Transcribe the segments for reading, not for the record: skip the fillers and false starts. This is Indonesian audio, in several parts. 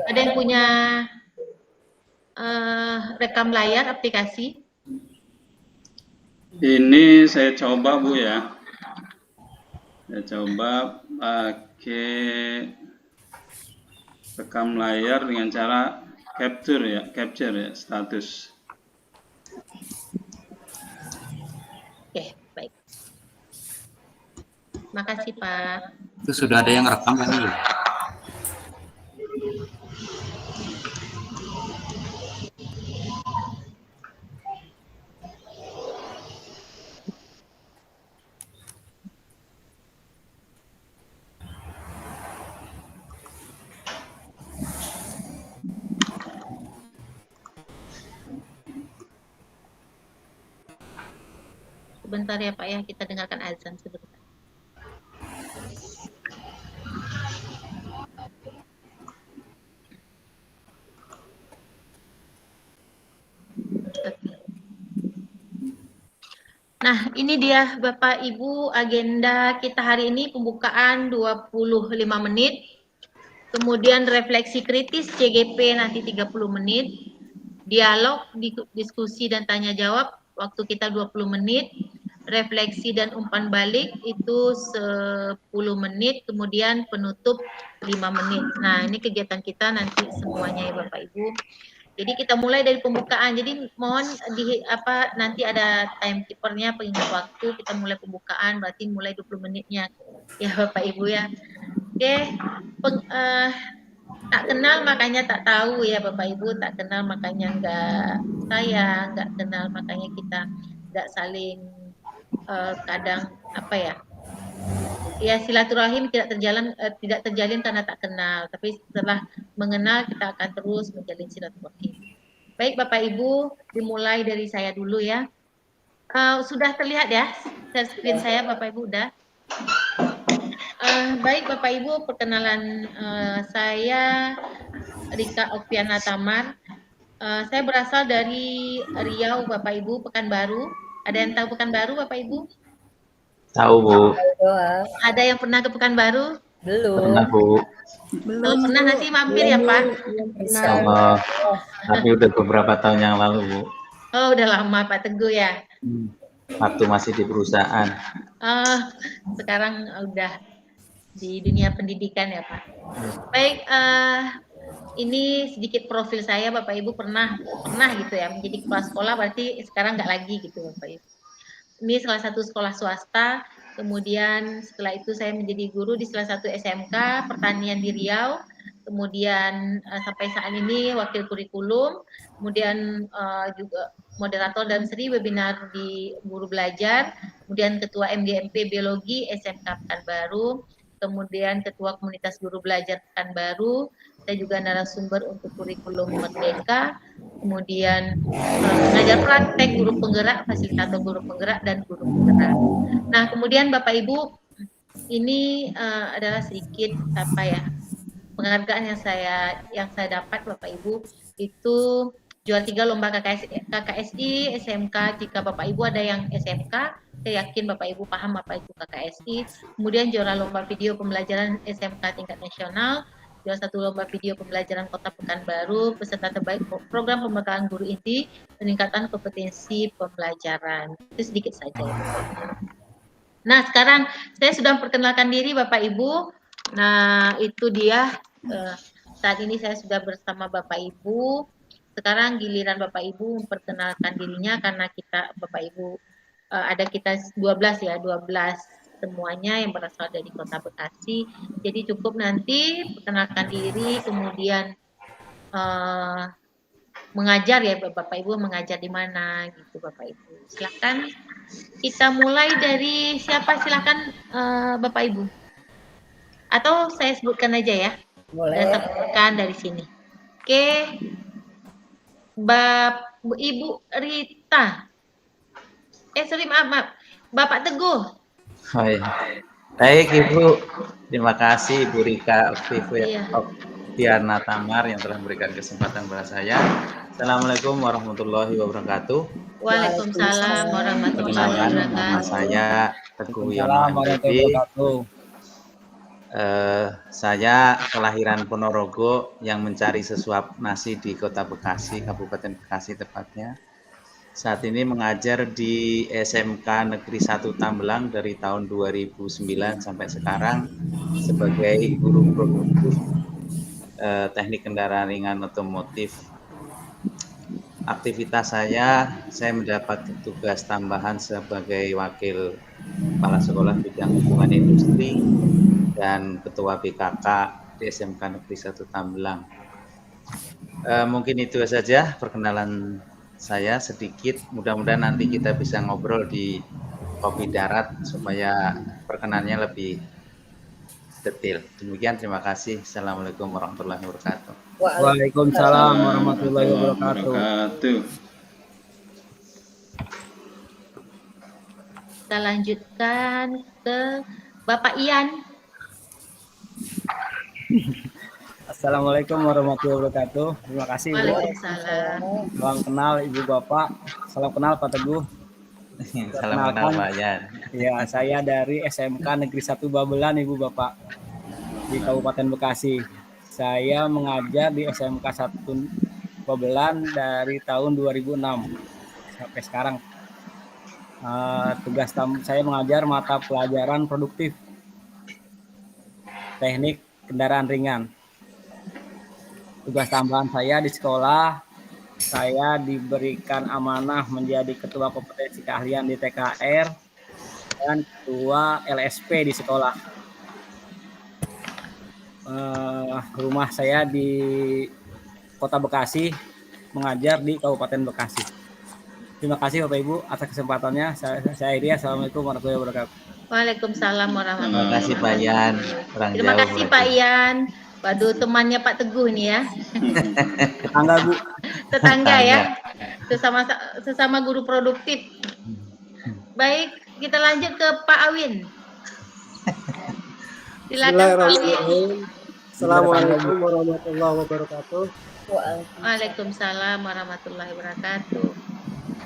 Ada yang punya rekam layar aplikasi? Ini saya coba Bu ya. Saya coba pakai rekam layar dengan cara capture ya status. Oke, baik. Makasih Pak. Itu sudah ada yang rekam kan ya? Sebentar ya Pak ya, kita dengarkan azan sebentar. Nah, ini dia Bapak Ibu agenda kita hari ini, pembukaan 25 menit, kemudian refleksi kritis CGP nanti 30 menit, dialog, diskusi dan tanya jawab waktu kita 20 menit, refleksi dan umpan balik itu 10 menit, kemudian penutup 5 menit. Nah, ini kegiatan kita nanti semuanya ya Bapak Ibu. Jadi kita mulai dari pembukaan. Jadi mohon nanti ada timekeepernya, pengingat waktu. Kita mulai pembukaan, berarti mulai 20 menitnya ya Bapak Ibu ya. Oke, tak kenal makanya tak tahu ya Bapak Ibu, tak kenal makanya nggak sayang, nggak kenal makanya kita nggak saling kadang ya silaturahim tidak terjalin karena tak kenal, tapi setelah mengenal kita akan terus menjalin silaturahim. Baik Bapak Ibu, dimulai dari saya dulu ya. Sudah terlihat ya share screen saya Bapak Ibu udah? Baik Bapak Ibu, perkenalan saya Rika Oktiana Tamar. Saya berasal dari Riau Bapak Ibu, Pekanbaru. Ada yang tahu Pekanbaru Bapak Ibu? Tahu Bu. Ada yang pernah ke Pekanbaru? Belum. Pernah Bu. Belum. Kalau pernah nanti mampir ya Pak? Insyaallah. Tapi udah beberapa tahun yang lalu Bu. Oh udah lama Pak Teguh ya? Waktu masih di perusahaan. Sekarang udah di dunia pendidikan ya Pak. Baik, ini sedikit profil saya Bapak Ibu pernah gitu ya menjadi kepala sekolah, berarti sekarang nggak lagi gitu Bapak Ibu. Ini salah satu sekolah swasta, kemudian setelah itu saya menjadi guru di salah satu SMK pertanian di Riau, kemudian sampai saat ini wakil kurikulum, kemudian juga moderator dan seri webinar di Guru Belajar, kemudian ketua MGMP Biologi SMK Pekanbaru, kemudian ketua komunitas guru belajar Pekanbaru, saya juga narasumber untuk kurikulum Merdeka, kemudian pengajar praktek, guru penggerak, fasilitator guru penggerak, dan guru penggerak. Nah, kemudian Bapak Ibu, ini adalah sedikit penghargaan yang saya dapat Bapak Ibu, itu juara 3 lomba KKSI SMK. Jika Bapak Ibu ada yang SMK, saya yakin Bapak Ibu paham apa itu KKSI. Kemudian juara lomba video pembelajaran SMK tingkat nasional, juara 1 lomba video pembelajaran Kota Pekanbaru, peserta terbaik program pembekalan guru inti, peningkatan kompetensi pembelajaran. Itu sedikit saja. Nah, sekarang saya sudah memperkenalkan diri Bapak Ibu. Nah, itu dia. Saat ini saya sudah bersama Bapak Ibu. Sekarang giliran Bapak Ibu memperkenalkan dirinya karena kita Bapak Ibu ada kita 12 ya, 12 semuanya yang berasal dari Kota Bekasi. Jadi cukup nanti perkenalkan diri, kemudian mengajar ya Bapak Ibu, mengajar di mana gitu Bapak Ibu. Silakan kita mulai dari siapa, silakan Bapak Ibu. Atau saya sebutkan aja ya. Boleh. Dan sebutkan dari sini. Oke. Ibu Rita. Maaf. Bapak Teguh. Hai. Baik Ibu. Terima kasih Ibu Rika Oktiana Tamar yang telah memberikan kesempatan kepada saya. Assalamualaikum warahmatullahi wabarakatuh. Waalaikumsalam warahmatullahi wabarakatuh. Nama saya Teguh Yono MPD. Saya kelahiran Ponorogo yang mencari sesuap nasi di Kota Bekasi, Kabupaten Bekasi tepatnya. Saat ini mengajar di SMK Negeri 1 Tambelang dari tahun 2009 sampai sekarang sebagai guru produktif teknik kendaraan ringan otomotif. Aktivitas saya mendapat tugas tambahan sebagai wakil kepala sekolah bidang hubungan industri dan ketua BKK di SMK Negeri 1 Tambelang. Mungkin itu saja perkenalan saya sedikit. Mudah-mudahan nanti kita bisa ngobrol di kopi darat supaya perkenalannya lebih detail. Demikian, terima kasih. Assalamualaikum warahmatullahi wabarakatuh. Waalaikumsalam warahmatullahi wabarakatuh. Kita lanjutkan ke Bapak Ian. Assalamualaikum warahmatullahi wabarakatuh. Terima kasih Bu. Waalaikumsalam. Salam kenal Ibu Bapak. Salam kenal Pak Teguh. Salam kenal Pak Yan. Ya, saya dari SMK Negeri 1 Babelan Ibu Bapak di Kabupaten Bekasi. Saya mengajar di SMK 1 Babelan dari tahun 2006 sampai sekarang. Tugas saya mengajar mata pelajaran produktif teknik kendaraan ringan. Tugas tambahan saya di sekolah, saya diberikan amanah menjadi ketua kompetensi keahlian di TKR dan ketua LSP di sekolah. Rumah saya di Kota Bekasi, mengajar di Kabupaten Bekasi. Terima kasih Bapak Ibu atas kesempatannya. Saya akhiri. Assalamualaikum warahmatullahi wabarakatuh. Waalaikumsalam warahmatullahi Terima kasih Pak Yan. Terima kasih Pak Ian. Waduh, temannya Pak Teguh nih ya. Tetangga Bu. Tetangga ya. Sesama guru produktif. Baik, kita lanjut ke Pak Awin. Silakan Pak Awin. Assalamualaikum warahmatullahi wabarakatuh. Waalaikumsalam warahmatullahi wabarakatuh.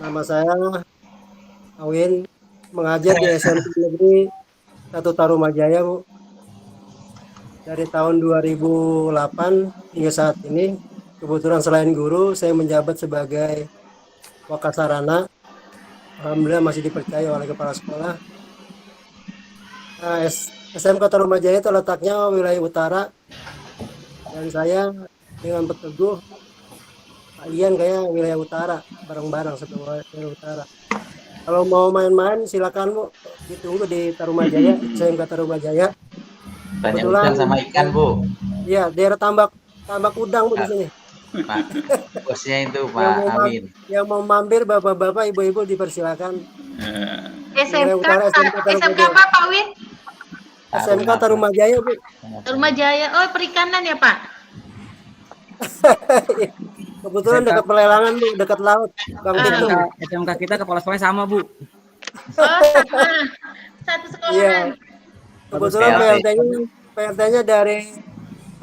Nama saya Awin, mengajar di SMP Negeri 1 Tarumajaya, Bu. Dari tahun 2008 hingga saat ini, kebetulan selain guru, saya menjabat sebagai Wakasarana. Alhamdulillah masih dipercaya oleh kepala sekolah. SMK Tarumajaya itu letaknya wilayah utara, dan saya dengan Peteguh kalian kayak wilayah utara, bareng-bareng satu wilayah utara. Kalau mau main-main silakan Bu, ditunggu di Tarumajaya, SMK Tarumajaya. Banyak udang sama ikan Bu. Iya, daerah tambak udang Bu di sini. Pak, bosnya itu Pak Amin. Yang mau mampir bapak-bapak, ibu-ibu dipersilakan. SMK apa Pak Win? SMK Tarumajaya Bu. Tarumajaya. Oh, perikanan ya Pak? Kebetulan dekat pelelangan Bu, dekat laut. Bang Bitung. SMK kita kepala sekolahnya sama Bu. Oh, sama. Satu sekolahan. Iya. Kebetulan PLT-nya dari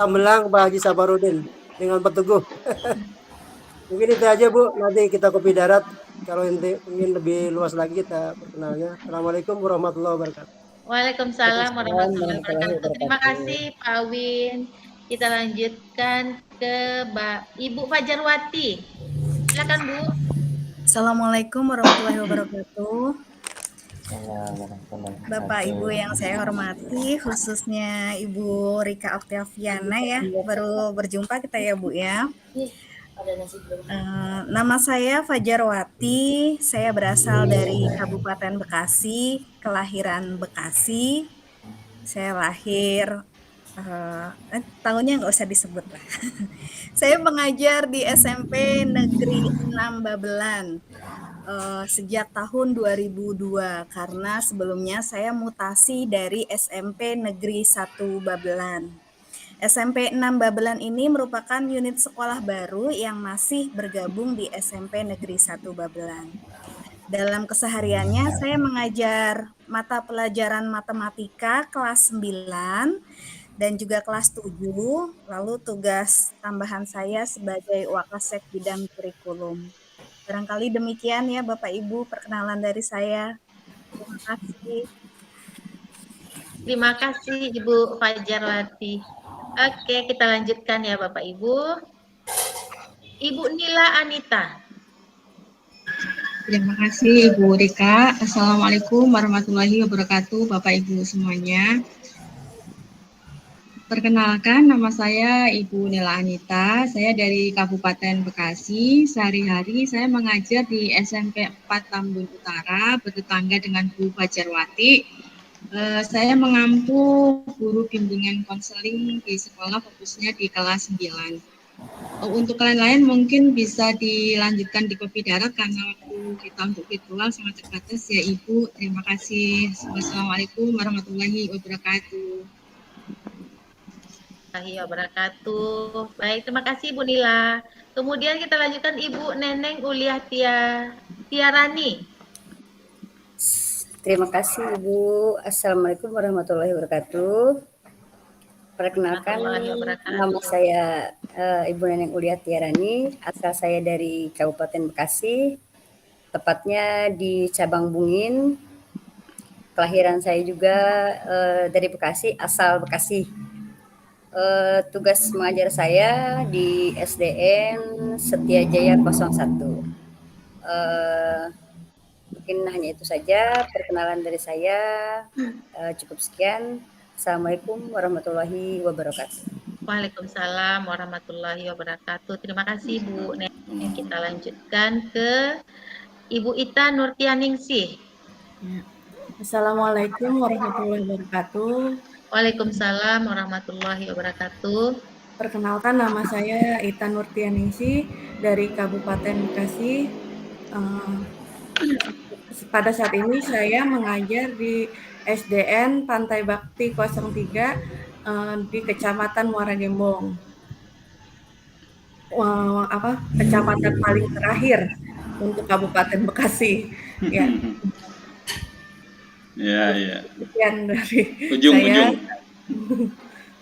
Tambelang Pak Haji Saparudin dengan Peteguh. Mungkin itu aja Bu, nanti kita kopi darat. Kalau ingin lebih luas lagi kita perkenalnya. Assalamualaikum warahmatullahi wabarakatuh. Waalaikumsalam warahmatullahi wabarakatuh. Terima kasih Pak Awin. Kita lanjutkan ke Ibu Fajarwati. Silakan Bu. Assalamualaikum warahmatullahi wabarakatuh. Bapak Ibu yang saya hormati, khususnya Ibu Rika Oktaviana ya, baru berjumpa kita ya Bu ya. Nama saya Fajarwati, saya berasal dari Kabupaten Bekasi, kelahiran Bekasi. Saya lahir tahunnya nggak usah disebut lah. Saya mengajar di SMP Negeri 6 Babelan sejak tahun 2002 karena sebelumnya saya mutasi dari SMP Negeri 1 Babelan. SMP 6 Babelan ini merupakan unit sekolah baru yang masih bergabung di SMP Negeri 1 Babelan. Dalam kesehariannya saya mengajar mata pelajaran matematika kelas 9 dan juga kelas 7, lalu tugas tambahan saya sebagai Wakasek bidang kurikulum. Barangkali demikian ya Bapak Ibu perkenalan dari saya. Terima kasih. Terima kasih Ibu Fajarwati. Oke, kita lanjutkan ya Bapak Ibu. Ibu Nila Anita. Terima kasih Ibu Rika. Assalamualaikum warahmatullahi wabarakatuh Bapak Ibu semuanya. Perkenalkan, nama saya Ibu Nila Anita. Saya dari Kabupaten Bekasi. Sehari-hari saya mengajar di SMP 4 Tambun Utara, bertetangga dengan Bu Fajarwati. Saya mengampu guru bimbingan konseling di sekolah, fokusnya di kelas 9. Untuk lain-lain mungkin bisa dilanjutkan di kopi darat karena waktu kita untuk virtual sangat terbatas ya Ibu. Terima kasih. Wassalamualaikum warahmatullahi wabarakatuh. Wabarakatuh. Baik, terima kasih Bu Nila. Kemudian kita lanjutkan Ibu Neneng Uliah Tiarani. Terima kasih Ibu. Assalamualaikum warahmatullahi wabarakatuh. Perkenalkan, nama saya Ibu Neneng Uliah Tiarani. Asal saya dari Kabupaten Bekasi, tepatnya di Cabang Bungin. Kelahiran saya juga dari Bekasi, asal Bekasi. Tugas mengajar saya di SDN Setiajaya 01. Mungkin hanya itu saja perkenalan dari saya. Cukup sekian. Assalamualaikum warahmatullahi wabarakatuh. Waalaikumsalam warahmatullahi wabarakatuh. Terima kasih Bu Neneng. Kita lanjutkan ke Ibu Ita Nurtianingsih. Assalamualaikum warahmatullahi wabarakatuh. Waalaikumsalam warahmatullahi wabarakatuh. Perkenalkan, nama saya Ita Nurtianingsih dari Kabupaten Bekasi. Pada saat ini saya mengajar di SDN Pantai Bakti 03 di Kecamatan Muara Gembong. Kecamatan paling terakhir untuk Kabupaten Bekasi. Ya. Ya. Sekian dari Ujung.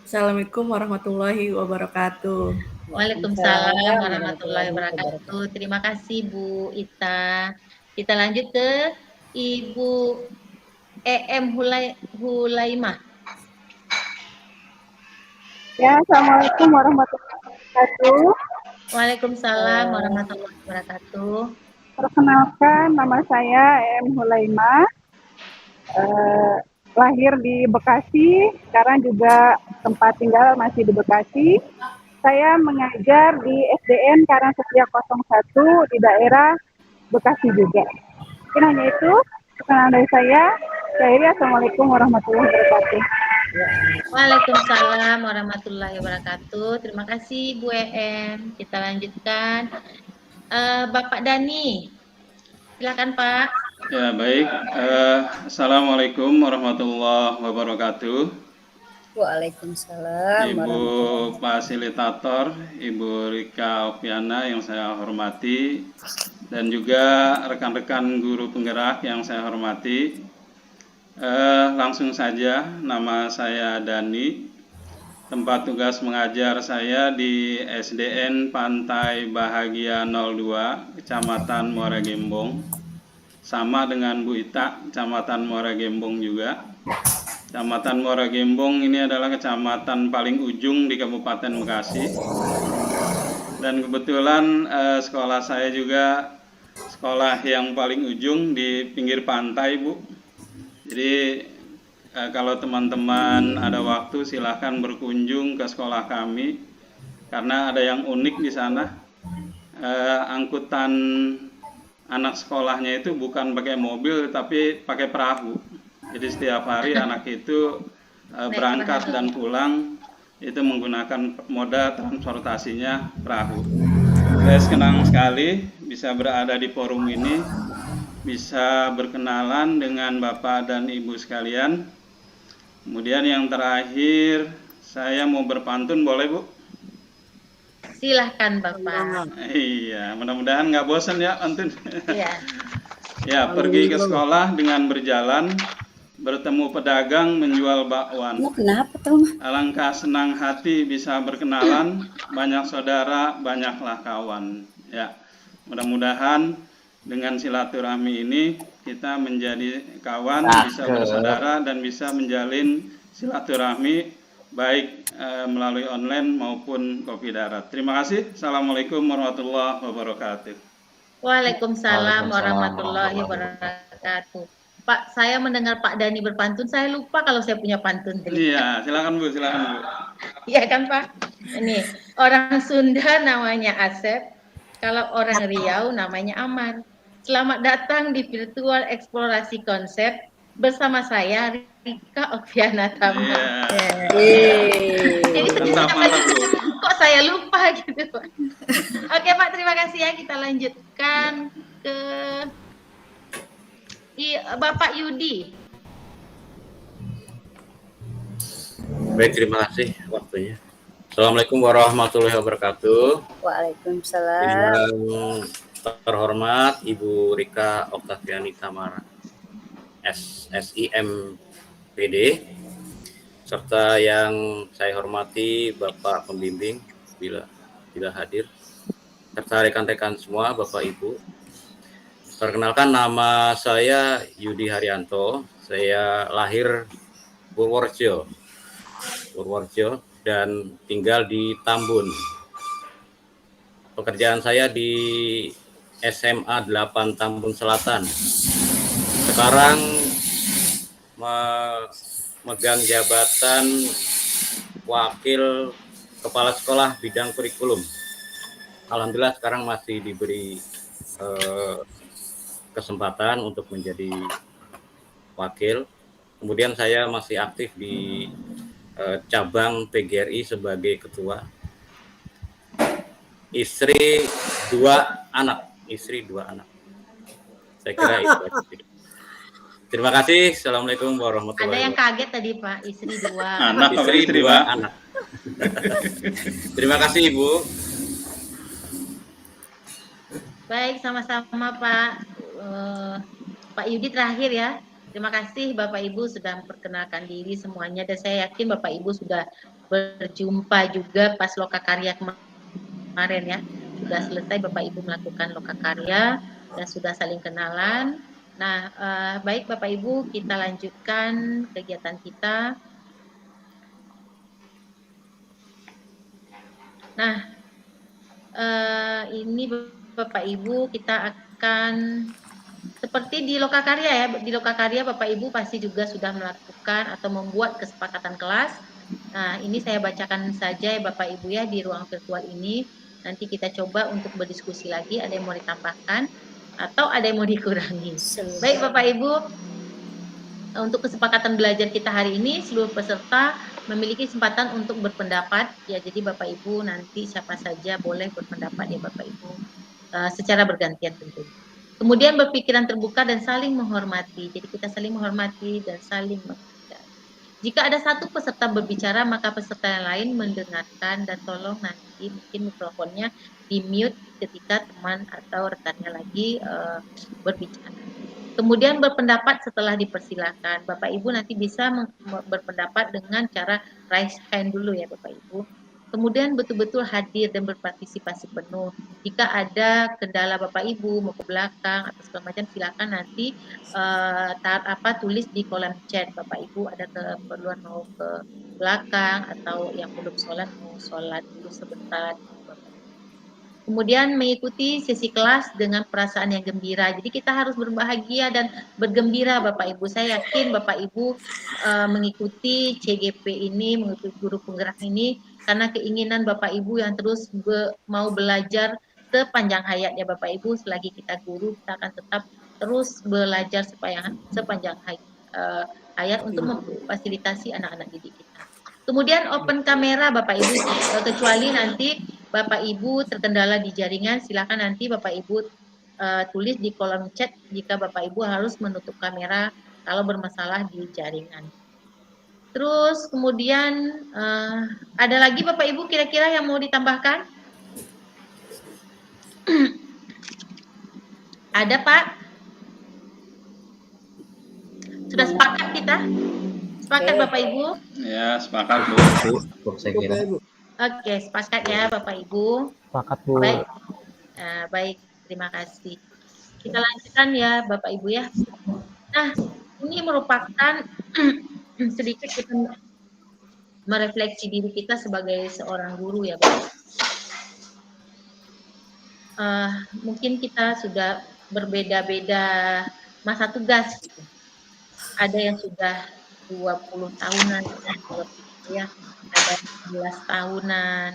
Assalamualaikum warahmatullahi wabarakatuh. Waalaikumsalam warahmatullahi wabarakatuh. Terima kasih Bu Ita. Kita lanjut ke Ibu EM Hulaimah. Ya, Assalamualaikum warahmatullahi wabarakatuh. Waalaikumsalam warahmatullahi wabarakatuh. Perkenalkan, nama saya EM Hulaimah. Lahir di Bekasi, sekarang juga tempat tinggal masih di Bekasi. Saya mengajar di SDN Karangsetia 01 di daerah Bekasi juga. Mungkin hanya itu perkenalan dari saya. Assalamualaikum warahmatullahi wabarakatuh. Waalaikumsalam warahmatullahi wabarakatuh. Terima kasih Bu EM. Kita lanjutkan Bapak Dani. Silakan Pak. Ya, baik. Assalamualaikum warahmatullahi wabarakatuh. Waalaikumsalam. Ibu fasilitator, Ibu Rika Opiana yang saya hormati, dan juga rekan-rekan guru penggerak yang saya hormati. Langsung saja, nama saya Dani. Tempat tugas mengajar saya di SDN Pantai Bahagia 02, Kecamatan Muara Gembong. Sama dengan Bu Ita, Kecamatan Muara Gembong juga. Kecamatan Muara Gembong ini adalah kecamatan paling ujung di Kabupaten Bekasi. Dan kebetulan sekolah saya juga sekolah yang paling ujung di pinggir pantai, Bu. Jadi kalau teman-teman ada waktu silahkan berkunjung ke sekolah kami karena ada yang unik di sana. Angkutan anak sekolahnya itu bukan pakai mobil tapi pakai perahu. Jadi setiap hari anak itu berangkat dan pulang itu menggunakan moda transportasinya perahu. Saya senang sekali bisa berada di forum ini, bisa berkenalan dengan Bapak dan Ibu sekalian. Kemudian yang terakhir, saya mau berpantun, boleh Bu? Silahkan Bapak. Iya, mudah-mudahan nggak bosan ya pantun. Iya. Ya, pergi ke sekolah dengan berjalan, bertemu pedagang menjual bakwan. Kenapa tuh? Alangkah senang hati bisa berkenalan, banyak saudara, banyaklah kawan. Ya, mudah-mudahan dengan silaturahmi ini kita menjadi kawan, bisa Cakep. bersaudara, dan bisa menjalin silaturahmi baik melalui online maupun kopi darat. Terima kasih. Assalamualaikum warahmatullahi wabarakatuh. Waalaikumsalam Waalaikumsalam warahmatullahi warahmatullahi wabarakatuh. Pak, saya mendengar Pak Dani berpantun, saya lupa kalau saya punya pantun. Iya, silakan Bu, silakan Bu. Iya kan Pak? Ini orang Sunda namanya Asep, kalau orang Riau namanya Aman. Selamat datang di virtual eksplorasi konsep bersama saya Rika Okviana Tama. Jadi Mantap, mantap Bu. kok saya lupa gitu Pak. Oke Pak, terima kasih ya. Kita lanjutkan ke Bapak Yudi. Baik, terima kasih waktunya. Assalamualaikum warahmatullahi wabarakatuh. Waalaikumsalam. Yang terhormat Ibu Rika Oktaviani Tamara, SSIM PD, serta yang saya hormati Bapak Pembimbing bila hadir, serta rekan-rekan semua, Bapak Ibu. Perkenalkan, nama saya Yudi Haryanto. Saya lahir Purworejo dan tinggal di Tambun. Pekerjaan saya di SMA 8 Tambun Selatan. Sekarang memegang jabatan Wakil Kepala Sekolah Bidang Kurikulum. Alhamdulillah sekarang masih diberi kesempatan untuk menjadi wakil. Kemudian saya masih aktif di cabang PGRI sebagai ketua. Istri dua anak. Saya kira itu aja. Terima kasih. Assalamualaikum warahmatullahi wabarakatuh. Ada yang kaget tadi Pak, istri dua. Istri dua anak. Terima kasih Ibu. Baik, sama-sama Pak. Pak Yudi terakhir ya. Terima kasih Bapak Ibu sudah memperkenalkan diri semuanya, dan saya yakin Bapak Ibu sudah berjumpa juga pas Lokakarya kemarin ya. Sudah selesai Bapak Ibu melakukan Lokakarya dan sudah saling kenalan. Nah, baik Bapak Ibu, kita lanjutkan kegiatan kita. Nah, ini Bapak Ibu kita akan seperti di Lokakarya ya, di Lokakarya Bapak Ibu pasti juga sudah melakukan atau membuat kesepakatan kelas. Nah, ini saya bacakan saja ya Bapak Ibu ya di ruang virtual ini. Nanti kita coba untuk berdiskusi lagi, ada yang mau ditambahkan atau ada yang mau dikurangi. Baik Bapak Ibu, untuk kesepakatan belajar kita hari ini, seluruh peserta memiliki kesempatan untuk berpendapat. Ya, jadi Bapak Ibu nanti siapa saja boleh berpendapat ya Bapak Ibu, secara bergantian tentu. Kemudian berpikiran terbuka dan saling menghormati. Jadi kita saling menghormati dan saling mengerti. Jika ada satu peserta berbicara, maka peserta yang lain mendengarkan, dan tolong nanti mungkin mikrofonnya di mute ketika teman atau rekannya lagi berbicara. Kemudian berpendapat setelah dipersilakan. Bapak Ibu nanti bisa berpendapat dengan cara raise hand dulu ya Bapak Ibu. Kemudian betul-betul hadir dan berpartisipasi penuh. Jika ada kendala Bapak Ibu mau ke belakang atau segala macam, silakan nanti tulis di kolom chat Bapak Ibu, ada keperluan mau ke belakang atau yang belum sholat mau sholat dulu sebentar. Kemudian mengikuti sesi kelas dengan perasaan yang gembira. Jadi kita harus berbahagia dan bergembira Bapak Ibu. Saya yakin Bapak Ibu mengikuti CGP ini, mengikuti guru penggerak ini karena keinginan Bapak Ibu yang terus mau belajar sepanjang hayat ya Bapak Ibu. Selagi kita guru, kita akan tetap terus belajar sepanjang hayat untuk memfasilitasi anak-anak didik kita. Kemudian open kamera Bapak Ibu, kecuali nanti Bapak Ibu terkendala di jaringan, silakan nanti Bapak Ibu tulis di kolom chat jika Bapak Ibu harus menutup kamera kalau bermasalah di jaringan. Terus kemudian ada lagi Bapak Ibu kira-kira yang mau ditambahkan? Ada Pak? Sudah sepakat kita? Sepakat Bapak Ibu? Ya, sepakat Bu. Saya kira. Oke, sepakat ya Bapak Ibu. Sepakat Bu. Baik, baik, terima kasih. kita lanjutkan ya Bapak Ibu ya. Nah, ini merupakan sedikit kita merefleksi diri kita sebagai seorang guru ya Bapak. Mungkin kita sudah berbeda-beda masa tugas. Ada yang sudah 20 tahunan, ya, ada 11 tahunan.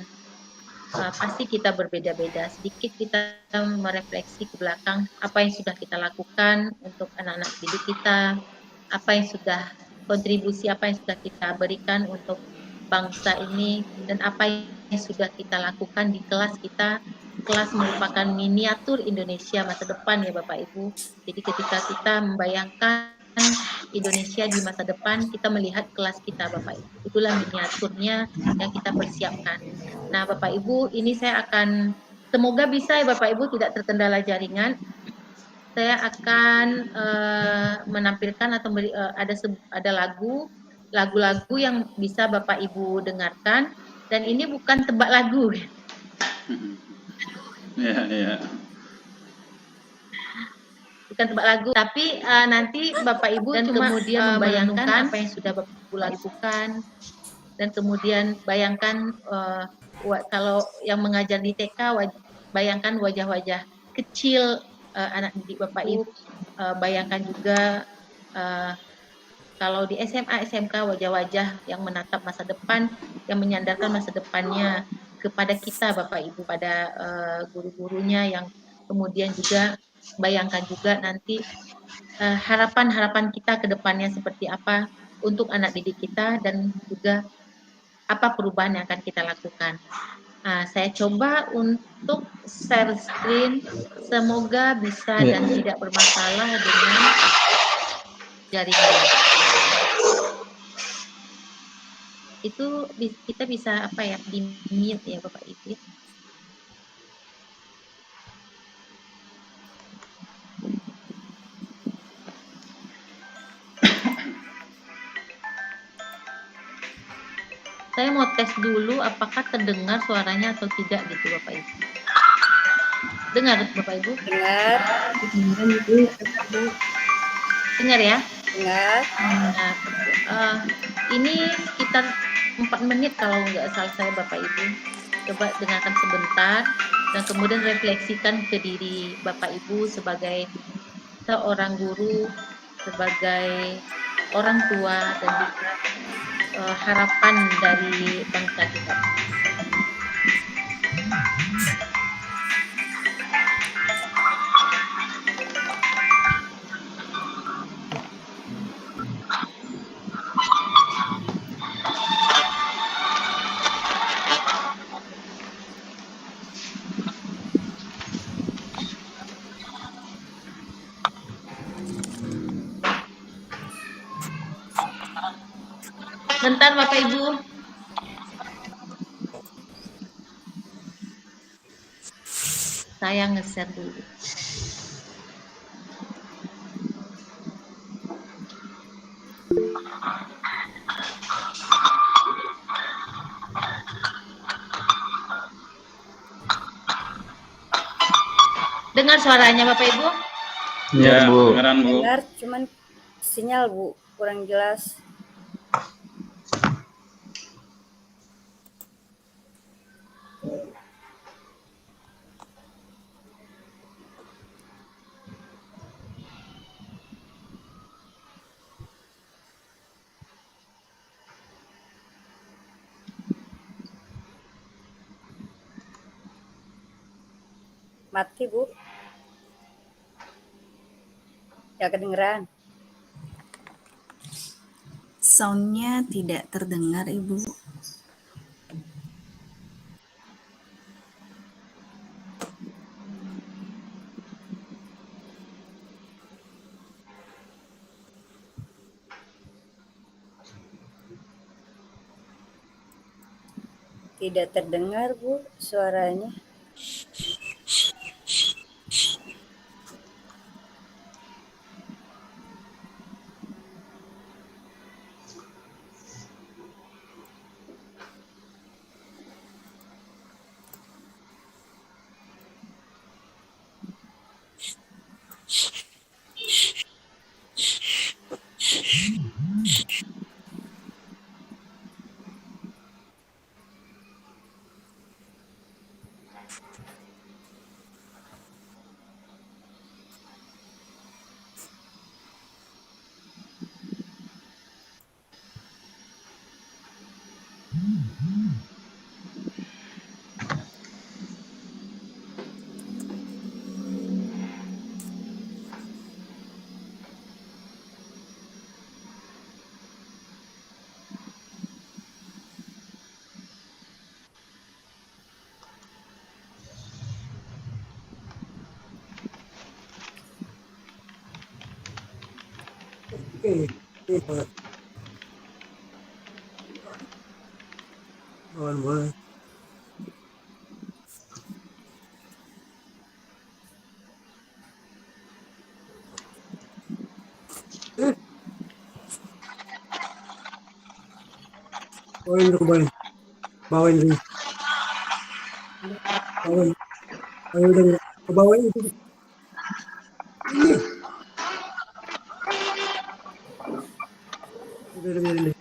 Pasti kita berbeda-beda. Sedikit kita merefleksi ke belakang apa yang sudah kita lakukan untuk anak-anak didik kita, apa yang sudah kontribusi apa yang sudah kita berikan untuk bangsa ini, dan apa yang sudah kita lakukan di kelas kita. Kelas merupakan miniatur Indonesia masa depan ya Bapak Ibu. Jadi ketika kita membayangkan Indonesia di masa depan, kita melihat kelas kita Bapak Ibu. Itulah miniaturnya yang kita persiapkan. Nah Bapak Ibu, ini saya akan, semoga bisa ya Bapak Ibu, tidak terkendala jaringan. Saya akan menampilkan atau ada lagu-lagu yang bisa Bapak Ibu dengarkan, dan ini bukan tebak lagu. Ya. Bukan tebak lagu, tapi nanti Bapak Ibu dan kemudian membayangkan apa yang sudah Bapak Ibu lakukan, dan kemudian bayangkan kalau yang mengajar di TK, bayangkan wajah-wajah kecil anak didik Bapak Ibu, bayangkan juga kalau di SMA, SMK, wajah-wajah yang menatap masa depan, yang menyandarkan masa depannya kepada kita Bapak Ibu, pada guru-gurunya, yang kemudian juga bayangkan juga nanti harapan-harapan kita ke depannya seperti apa untuk anak didik kita, dan juga apa perubahan yang akan kita lakukan. Saya coba untuk share screen, semoga bisa dan tidak bermasalah dengan jaringan. Itu kita bisa apa ya, di mute ya Bapak Ibu. Saya mau tes dulu apakah terdengar suaranya atau tidak gitu Bapak Ibu. Dengar Bapak Ibu? Dengar. Dengar ya? Dengar. Nah, ini sekitar 4 menit kalau nggak salah saya Bapak Ibu. Coba dengarkan sebentar dan kemudian refleksikan ke diri Bapak Ibu sebagai seorang guru, sebagai orang tua, dan juga harapan dari bangsa kita. Bentar Bapak Ibu. Saya nge-share dulu. Dengar suaranya Bapak Ibu? Ya, Bu. Dengaran, Bu. Dengar, cuman sinyal Bu kurang jelas. Mati Bu. Ya kedengeran. Soundnya tidak terdengar Ibu. Tidak terdengar Bu suaranya. Oke, ini Pak. Mohon. Bawain dulu, bawain dulu. Bawain, bawain dulu. Bawain itu. Ini. Udah dengerin deh.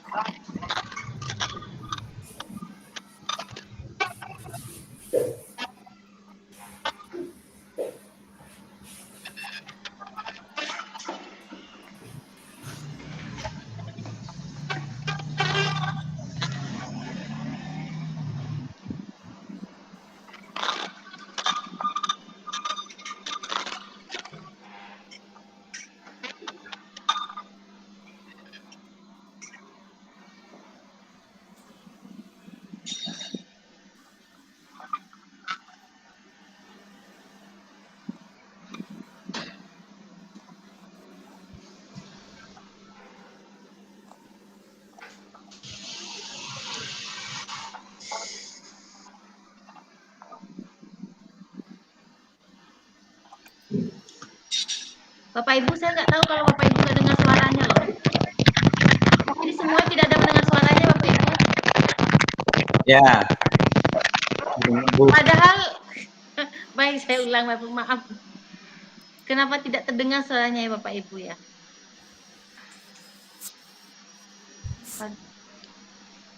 Bapak Ibu, saya nggak tahu kalau Bapak Ibu nggak dengar suaranya loh. Ini semua tidak ada mendengar suaranya Bapak Ibu. Ya. Padahal, baik saya ulang Bapak, maaf. Kenapa tidak terdengar suaranya ya Bapak Ibu ya?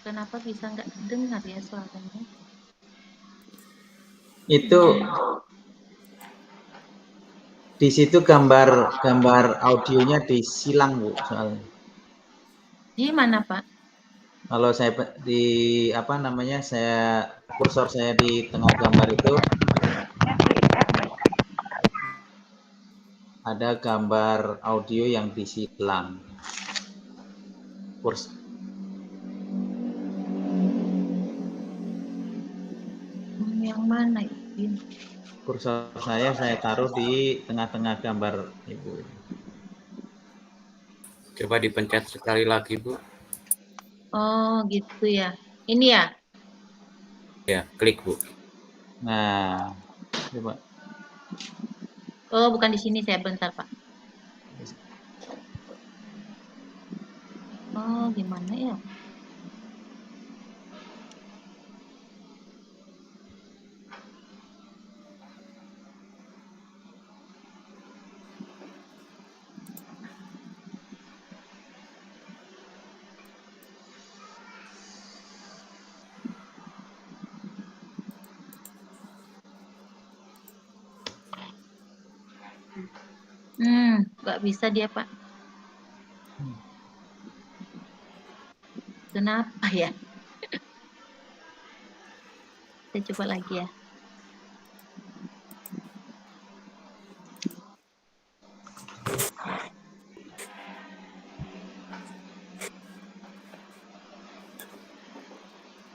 Kenapa bisa nggak terdengar ya suaranya? Itu di situ gambar audionya disilang, Bu, soalnya. Di mana, Pak? Kalau saya di apa namanya? Kursor saya di tengah gambar itu ada gambar audio yang disilang. Yang mana itu? Kursor saya taruh di tengah-tengah gambar Ibu. Coba dipencet sekali lagi, Bu. Oh, gitu ya. Ini ya? Ya, klik, Bu. Nah, coba. Oh, bukan di sini saya, bentar, Pak. Oh, gimana ya? Nggak bisa dia, Pak. Kenapa ya? Saya coba lagi ya.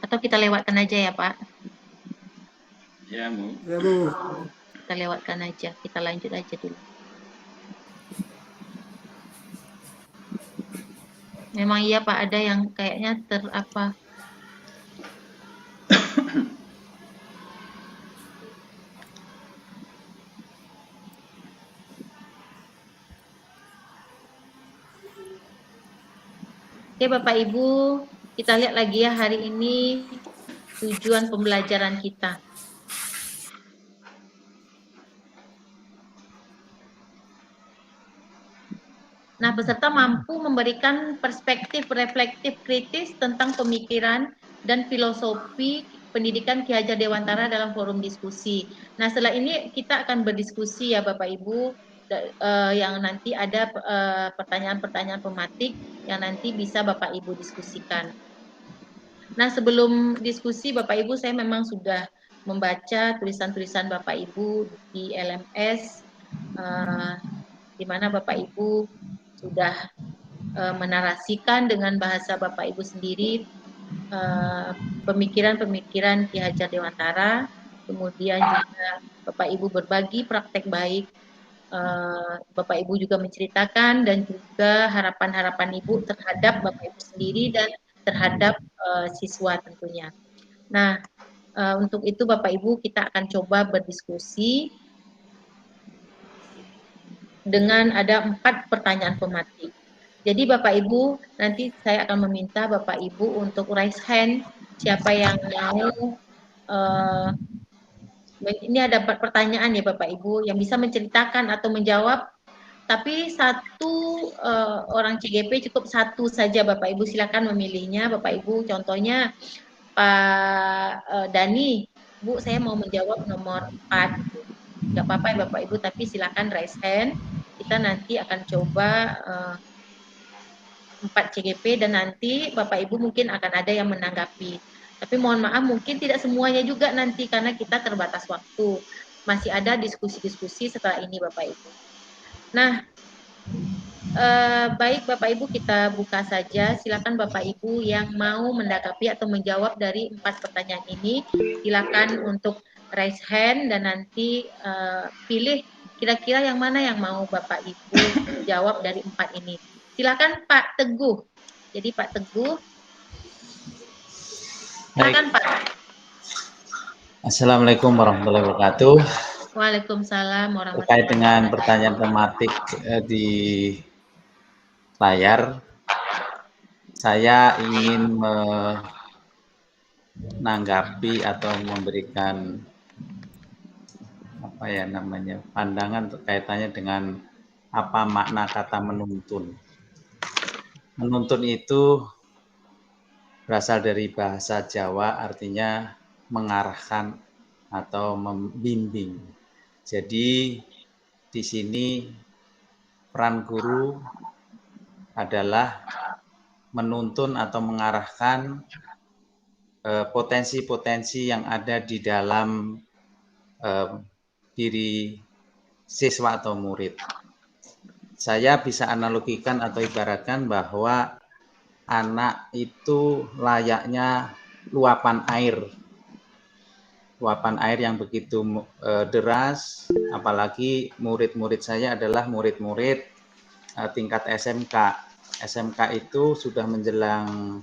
Atau kita lewatkan aja ya, Pak? Ya, Bu. Ya, Bu. Kita lewatkan aja. Kita lanjut aja dulu. Memang iya, Pak, ada yang kayaknya terapa. Oke, Bapak Ibu, kita lihat lagi ya hari ini tujuan pembelajaran kita. Nah, peserta mampu memberikan perspektif reflektif kritis tentang pemikiran dan filosofi pendidikan Ki Hajar Dewantara dalam forum diskusi. Nah, setelah ini kita akan berdiskusi ya Bapak Ibu, yang nanti ada pertanyaan-pertanyaan pematik yang nanti bisa Bapak Ibu diskusikan. Nah, sebelum diskusi Bapak Ibu, saya memang sudah membaca tulisan-tulisan Bapak Ibu di LMS, di mana Bapak Ibu sudah menarasikan dengan bahasa Bapak Ibu sendiri pemikiran-pemikiran Ki Hajar Dewantara, kemudian juga Bapak Ibu berbagi praktek baik, Bapak Ibu juga menceritakan dan juga harapan-harapan Ibu terhadap Bapak Ibu sendiri dan terhadap siswa tentunya. Nah, untuk itu Bapak Ibu kita akan coba berdiskusi dengan ada 4 pertanyaan pematik. Jadi Bapak Ibu, nanti saya akan meminta Bapak Ibu untuk raise hand, siapa yang mau, ini ada 4 pertanyaan ya Bapak Ibu, yang bisa menceritakan atau menjawab, tapi satu orang CGP cukup satu saja Bapak Ibu, silakan memilihnya Bapak Ibu, contohnya Pak Dani, Bu saya mau menjawab nomor 4, nggak apa-apa ya Bapak Ibu, tapi silakan raise hand, kita nanti akan coba 4 CGP dan nanti Bapak Ibu mungkin akan ada yang menanggapi. Tapi mohon maaf mungkin tidak semuanya juga nanti karena kita terbatas waktu. Masih ada diskusi-diskusi setelah ini Bapak Ibu. Nah, baik Bapak Ibu kita buka saja. Silakan Bapak Ibu yang mau menanggapi atau menjawab dari 4 pertanyaan ini. Silakan untuk raise hand dan nanti pilih kira-kira yang mana yang mau Bapak Ibu jawab dari 4 ini. Silakan Pak Teguh. Jadi Pak Teguh. Silakan Pak. Assalamualaikum warahmatullahi wabarakatuh. Waalaikumsalam warahmatullahi wabarakatuh. Terkait dengan pertanyaan tematik di layar, saya ingin menanggapi atau memberikan pandangan kaitannya dengan apa makna kata menuntun. Menuntun itu berasal dari bahasa Jawa, artinya mengarahkan atau membimbing. Jadi di sini peran guru adalah menuntun atau mengarahkan potensi-potensi yang ada di dalam diri siswa atau murid. Saya bisa analogikan atau ibaratkan bahwa anak itu layaknya luapan air. Luapan air yang begitu deras, apalagi murid-murid saya adalah murid-murid tingkat SMK. SMK itu sudah menjelang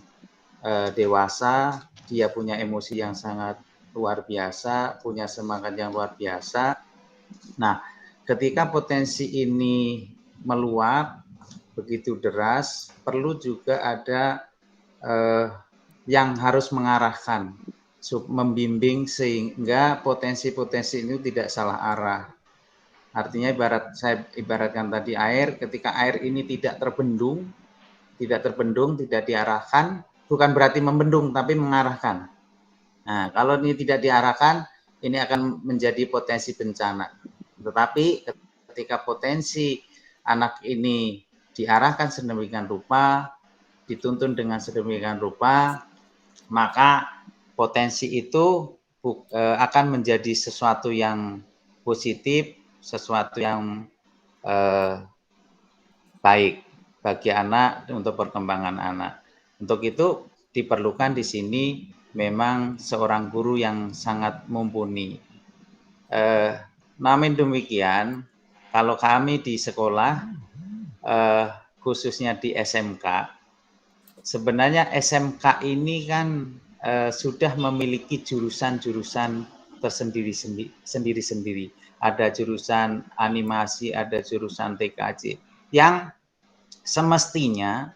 dewasa, dia punya emosi yang sangat luar biasa, punya semangat yang luar biasa. Nah, ketika potensi ini meluap begitu deras, perlu juga ada yang harus mengarahkan, membimbing sehingga potensi-potensi ini tidak salah arah. Artinya saya ibaratkan tadi air, ketika air ini tidak terbendung, tidak diarahkan, bukan berarti membendung tapi mengarahkan. Nah, kalau ini tidak diarahkan, ini akan menjadi potensi bencana. Tetapi ketika potensi anak ini diarahkan sedemikian rupa, dituntun dengan sedemikian rupa, maka potensi itu akan menjadi sesuatu yang positif, sesuatu yang baik bagi anak untuk perkembangan anak. Untuk itu diperlukan di sini memang seorang guru yang sangat mumpuni. Namun demikian, kalau kami di sekolah, khususnya di SMK, sebenarnya SMK ini kan sudah memiliki jurusan-jurusan tersendiri-sendiri. Ada jurusan animasi, ada jurusan TKJ, yang semestinya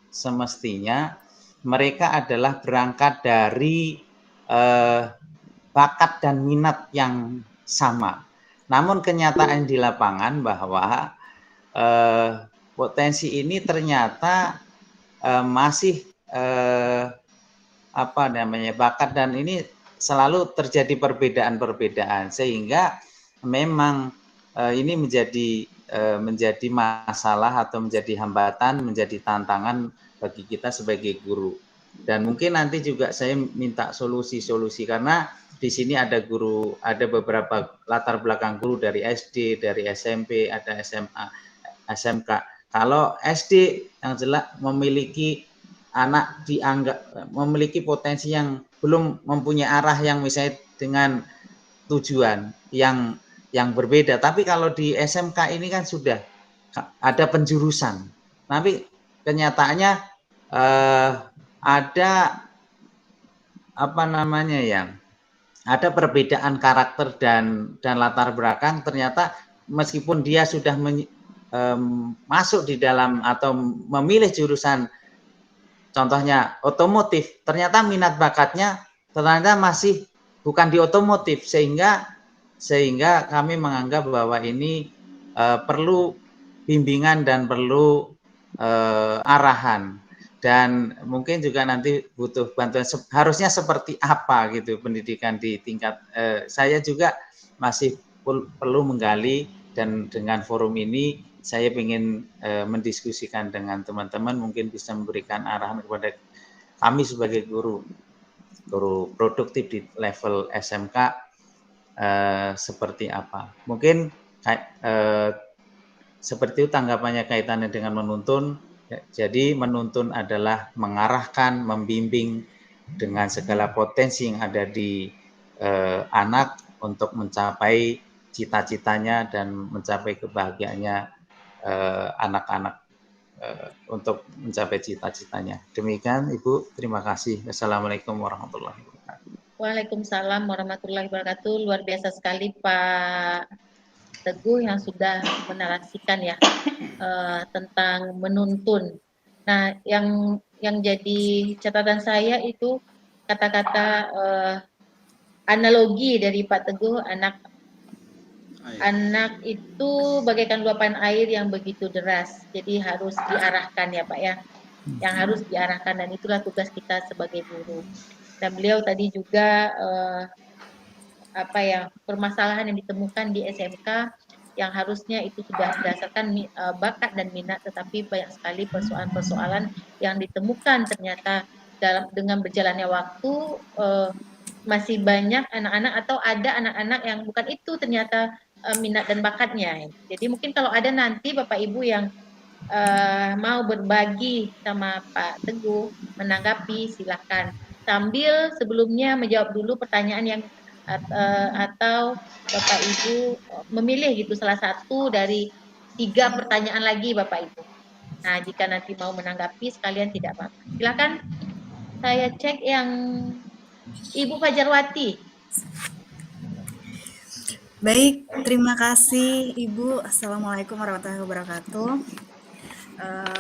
mereka adalah berangkat dari bakat dan minat yang sama. Namun kenyataan di lapangan bahwa potensi ini ternyata masih bakat, dan ini selalu terjadi perbedaan-perbedaan, sehingga memang ini menjadi masalah atau menjadi hambatan, menjadi tantangan bagi kita sebagai guru. Dan mungkin nanti juga saya minta solusi-solusi, karena di sini ada beberapa latar belakang guru dari SD, dari SMP, ada SMA, SMK. Kalau SD yang jelas memiliki anak dianggap memiliki potensi yang belum mempunyai arah yang misalnya dengan tujuan yang berbeda. Tapi kalau di SMK ini kan sudah ada penjurusan. Tapi kenyataannya ada ada perbedaan karakter dan latar belakang. Ternyata meskipun dia sudah masuk di dalam atau memilih jurusan, contohnya otomotif, ternyata minat bakatnya ternyata masih bukan di otomotif, sehingga kami menganggap bahwa ini perlu bimbingan dan perlu arahan, dan mungkin juga nanti butuh bantuan harusnya seperti apa gitu pendidikan di tingkat saya juga masih perlu menggali, dan dengan forum ini saya ingin mendiskusikan dengan teman-teman, mungkin bisa memberikan arahan kepada kami sebagai guru produktif di level SMK seperti apa. Mungkin seperti itu tanggapannya kaitannya dengan menuntun. Jadi menuntun adalah mengarahkan, membimbing dengan segala potensi yang ada di anak untuk mencapai cita-citanya dan mencapai kebahagiaannya anak-anak untuk mencapai cita-citanya. Demikian Ibu, terima kasih. Assalamualaikum warahmatullahi wabarakatuh. Waalaikumsalam warahmatullahi wabarakatuh. Luar biasa sekali Pak Teguh yang sudah menarasikan ya tentang menuntun. Nah, yang jadi catatan saya itu kata-kata analogi dari Pak Teguh, anak itu bagaikan luapan air yang begitu deras, jadi harus diarahkan ya Pak ya, yang harus diarahkan, dan itulah tugas kita sebagai guru. Dan beliau tadi juga permasalahan yang ditemukan di SMK yang harusnya itu sudah berdasarkan bakat dan minat, tetapi banyak sekali persoalan-persoalan yang ditemukan ternyata dengan berjalannya waktu masih banyak anak-anak atau ada anak-anak yang bukan itu ternyata minat dan bakatnya. Jadi mungkin kalau ada nanti Bapak Ibu yang mau berbagi sama Pak Teguh, menanggapi, silakan. Sambil sebelumnya menjawab dulu pertanyaan yang atau Bapak Ibu memilih gitu salah satu dari 3 pertanyaan lagi Bapak Ibu. Nah, jika nanti mau menanggapi sekalian tidak apa-apa. Silakan saya cek yang Ibu Fajarwati. Baik, terima kasih Ibu. Assalamualaikum warahmatullahi wabarakatuh.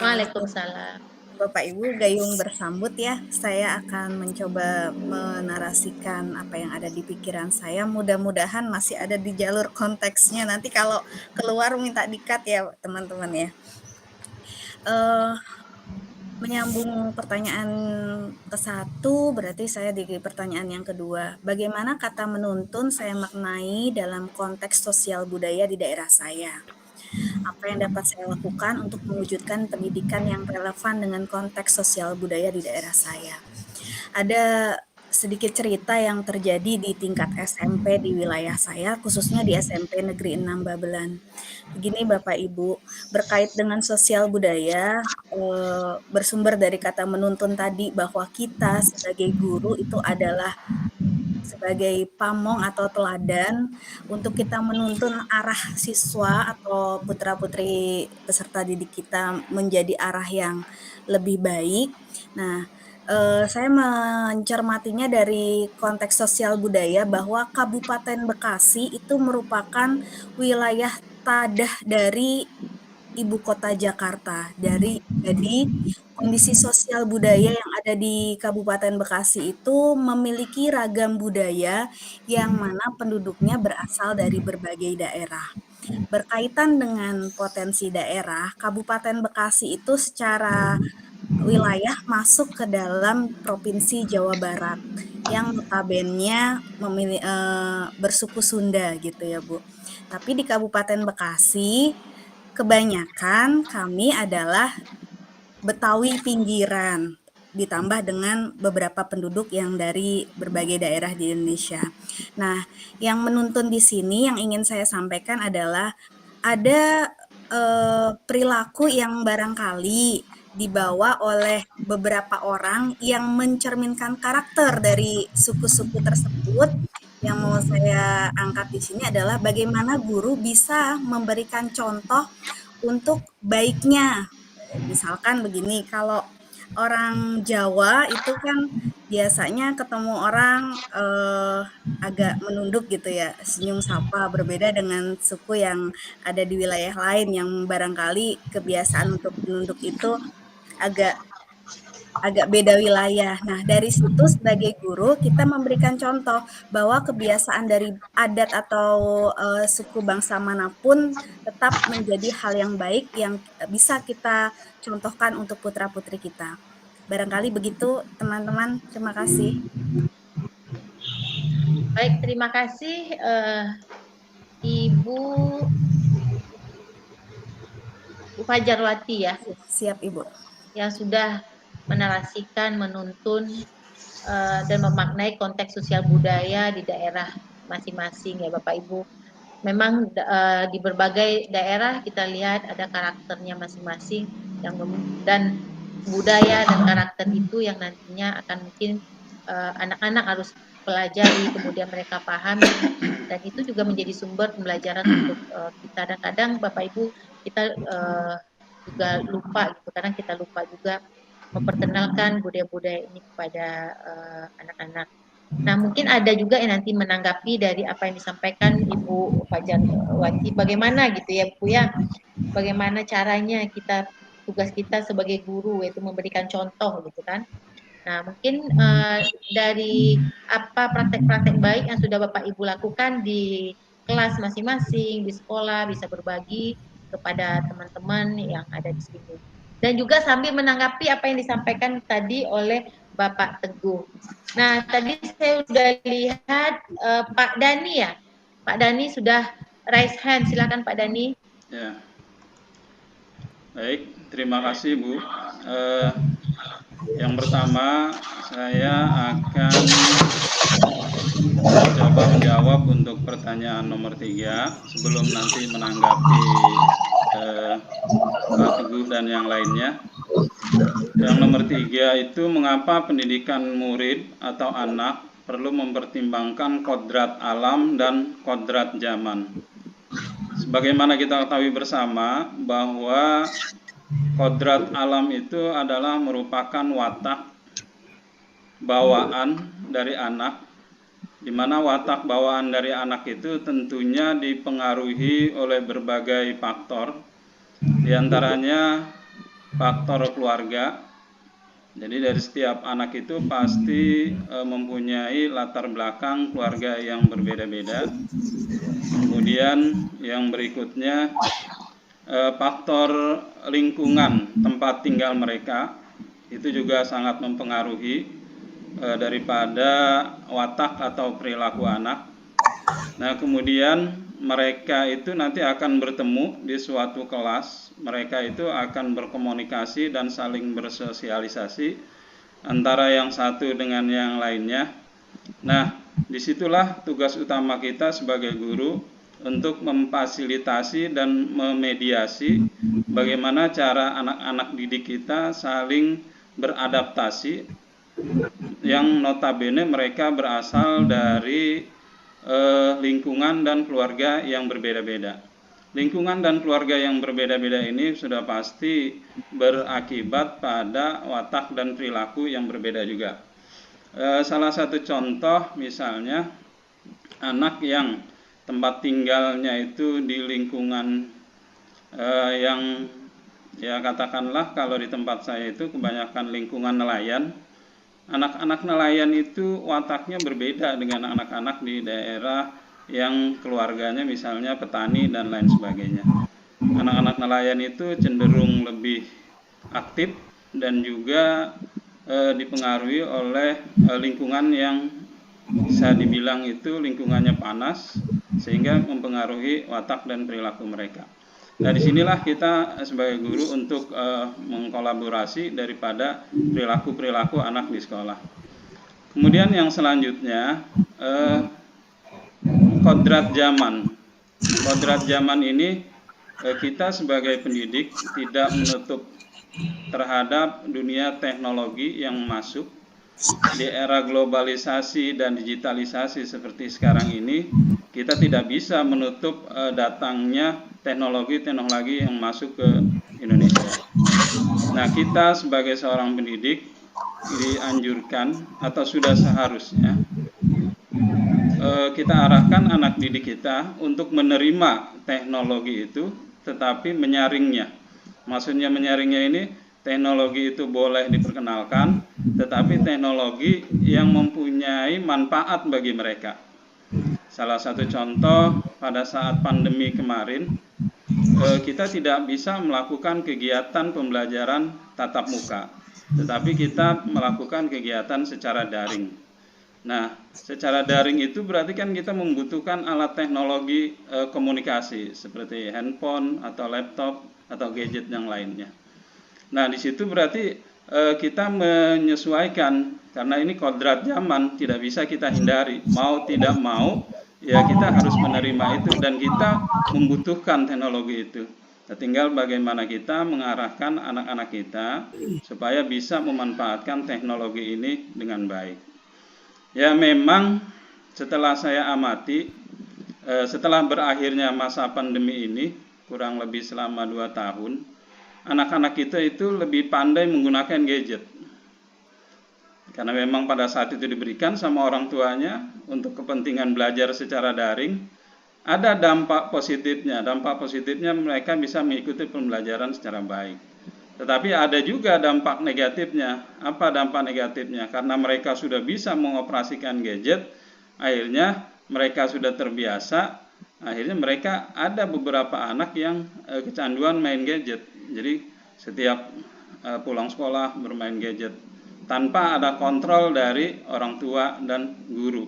Waalaikumsalam. Bapak Ibu gayung bersambut ya. Saya akan mencoba menarasikan apa yang ada di pikiran saya. Mudah-mudahan masih ada di jalur konteksnya. Nanti kalau keluar minta di-cut ya teman-teman ya. Menyambung pertanyaan ke-1, berarti saya di pertanyaan yang kedua. Bagaimana kata menuntun saya maknai dalam konteks sosial budaya di daerah saya? Apa yang dapat saya lakukan untuk mewujudkan pendidikan yang relevan dengan konteks sosial budaya di daerah saya? Ada sedikit cerita yang terjadi di tingkat SMP di wilayah saya, khususnya di SMP Negeri 6 Babelan. Begini Bapak Ibu, berkait dengan sosial budaya, bersumber dari kata menuntun tadi, bahwa kita sebagai guru itu adalah sebagai pamong atau teladan untuk kita menuntun arah siswa atau putra-putri peserta didik kita menjadi arah yang lebih baik. Nah, saya mencermatinya dari konteks sosial budaya bahwa Kabupaten Bekasi itu merupakan wilayah tadah dari Ibu Kota Jakarta. Jadi kondisi sosial budaya yang ada di Kabupaten Bekasi itu memiliki ragam budaya yang mana penduduknya berasal dari berbagai daerah. Berkaitan dengan potensi daerah, Kabupaten Bekasi itu secara wilayah masuk ke dalam Provinsi Jawa Barat yang notabene bersuku Sunda gitu ya Bu. Tapi di Kabupaten Bekasi kebanyakan kami adalah Betawi pinggiran ditambah dengan beberapa penduduk yang dari berbagai daerah di Indonesia. Nah, yang menuntun di sini yang ingin saya sampaikan adalah ada perilaku yang barangkali dibawa oleh beberapa orang yang mencerminkan karakter dari suku-suku tersebut. Yang mau saya angkat di sini adalah bagaimana guru bisa memberikan contoh untuk baiknya. Misalkan begini, kalau orang Jawa itu kan biasanya ketemu orang agak menunduk gitu ya, senyum sapa, berbeda dengan suku yang ada di wilayah lain yang barangkali kebiasaan untuk menunduk itu agak beda wilayah. Nah, dari situ sebagai guru kita memberikan contoh bahwa kebiasaan dari adat atau suku bangsa manapun tetap menjadi hal yang baik yang bisa kita contohkan untuk putra-putri kita. Barangkali begitu, teman-teman. Terima kasih. Baik, terima kasih Ibu Fajarwati ya. Siap, Ibu. Yang sudah menarasikan, menuntun, dan memaknai konteks sosial budaya di daerah masing-masing ya Bapak Ibu. Memang di berbagai daerah kita lihat ada karakternya masing-masing dan budaya dan karakter itu yang nantinya akan mungkin anak-anak harus pelajari, kemudian mereka pahami, dan itu juga menjadi sumber pembelajaran untuk kita. Dan kadang Bapak Ibu kita juga lupa gitu, kadang kita lupa juga memperkenalkan budaya-budaya ini kepada anak-anak. Nah, mungkin ada juga yang nanti menanggapi dari apa yang disampaikan Ibu Fajarwati, bagaimana gitu ya Bu ya, bagaimana caranya kita, tugas kita sebagai guru yaitu memberikan contoh gitu kan. Nah, mungkin dari apa praktek-praktek baik yang sudah Bapak Ibu lakukan di kelas masing-masing, di sekolah, bisa berbagi kepada teman-teman yang ada di sini. Dan juga sambil menanggapi apa yang disampaikan tadi oleh Bapak Teguh. Nah, tadi saya sudah lihat Pak Dani ya. Pak Dani sudah raise hand. Silakan Pak Dani. Ya. Baik, terima kasih Bu. Yang pertama saya akan coba menjawab untuk pertanyaan nomor 3 sebelum nanti menanggapi Pak Teguh dan yang lainnya. Yang nomor 3 itu mengapa pendidikan murid atau anak perlu mempertimbangkan kodrat alam dan kodrat zaman. Sebagaimana kita ketahui bersama bahwa kodrat alam itu adalah merupakan watak bawaan dari anak, di mana watak bawaan dari anak itu tentunya dipengaruhi oleh berbagai faktor, diantaranya faktor keluarga. Jadi dari setiap anak itu pasti mempunyai latar belakang keluarga yang berbeda-beda. Kemudian yang berikutnya faktor lingkungan tempat tinggal mereka itu juga sangat mempengaruhi daripada watak atau perilaku anak. Nah, kemudian mereka itu nanti akan bertemu di suatu kelas, mereka itu akan berkomunikasi dan saling bersosialisasi antara yang satu dengan yang lainnya. Nah, disitulah tugas utama kita sebagai guru untuk memfasilitasi dan memediasi bagaimana cara anak-anak didik kita saling beradaptasi yang notabene mereka berasal dari lingkungan dan keluarga yang berbeda-beda. Lingkungan dan keluarga yang berbeda-beda ini sudah pasti berakibat pada watak dan perilaku yang berbeda juga. Salah satu contoh misalnya anak yang tempat tinggalnya itu di lingkungan yang ya katakanlah kalau di tempat saya itu kebanyakan lingkungan nelayan. Anak-anak nelayan itu wataknya berbeda dengan anak-anak di daerah yang keluarganya misalnya petani dan lain sebagainya. Anak-anak nelayan itu cenderung lebih aktif dan juga dipengaruhi oleh lingkungan yang bisa dibilang itu lingkungannya panas, sehingga mempengaruhi watak dan perilaku mereka. Nah, disinilah kita sebagai guru untuk mengkolaborasi daripada perilaku-perilaku anak di sekolah. Kemudian yang selanjutnya, kodrat zaman. Kodrat zaman ini kita sebagai pendidik tidak menutup terhadap dunia teknologi yang masuk. Di era globalisasi dan digitalisasi seperti sekarang ini, kita tidak bisa menutup datangnya teknologi-teknologi yang masuk ke Indonesia. Nah, kita sebagai seorang pendidik dianjurkan atau sudah seharusnya kita arahkan anak didik kita untuk menerima teknologi itu, tetapi menyaringnya. Maksudnya menyaringnya ini, teknologi itu boleh diperkenalkan, tetapi teknologi yang mempunyai manfaat bagi mereka. Salah satu contoh, pada saat pandemi kemarin, kita tidak bisa melakukan kegiatan pembelajaran tatap muka, tetapi kita melakukan kegiatan secara daring. Nah, secara daring itu berarti kan kita membutuhkan alat teknologi komunikasi seperti handphone atau laptop atau gadget yang lainnya. Nah, di situ berarti kita menyesuaikan, karena ini kodrat zaman, tidak bisa kita hindari. Mau tidak mau, ya kita harus menerima itu, dan kita membutuhkan teknologi itu. Nah, tinggal bagaimana kita mengarahkan anak-anak kita supaya bisa memanfaatkan teknologi ini dengan baik. Ya, memang setelah saya amati, setelah berakhirnya masa pandemi ini, kurang lebih selama 2 tahun, anak-anak kita itu lebih pandai menggunakan gadget. Karena memang pada saat itu diberikan sama orang tuanya untuk kepentingan belajar secara daring, ada dampak positifnya. Dampak positifnya mereka bisa mengikuti pembelajaran secara baik. Tetapi ada juga dampak negatifnya. Apa dampak negatifnya? Karena mereka sudah bisa mengoperasikan gadget, akhirnya mereka sudah terbiasa, akhirnya mereka ada beberapa anak yang kecanduan main gadget. Jadi setiap pulang sekolah bermain gadget tanpa ada kontrol dari orang tua dan guru.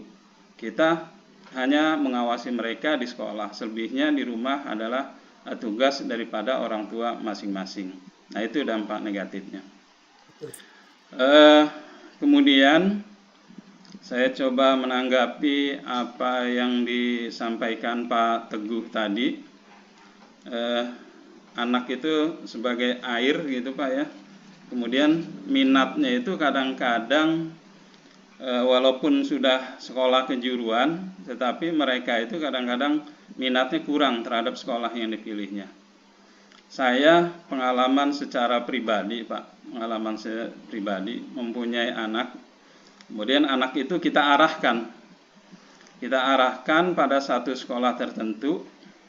Kita hanya mengawasi mereka di sekolah, selebihnya di rumah adalah tugas daripada orang tua masing-masing. Nah, itu dampak negatifnya. Kemudian saya coba menanggapi apa yang disampaikan Pak Teguh tadi. Anak itu sebagai air gitu Pak ya. Kemudian minatnya itu kadang-kadang walaupun sudah sekolah kejuruan, tetapi mereka itu kadang-kadang minatnya kurang terhadap sekolah yang dipilihnya. Saya pengalaman secara pribadi Pak, pengalaman saya pribadi mempunyai anak. Kemudian anak itu kita arahkan pada satu sekolah tertentu.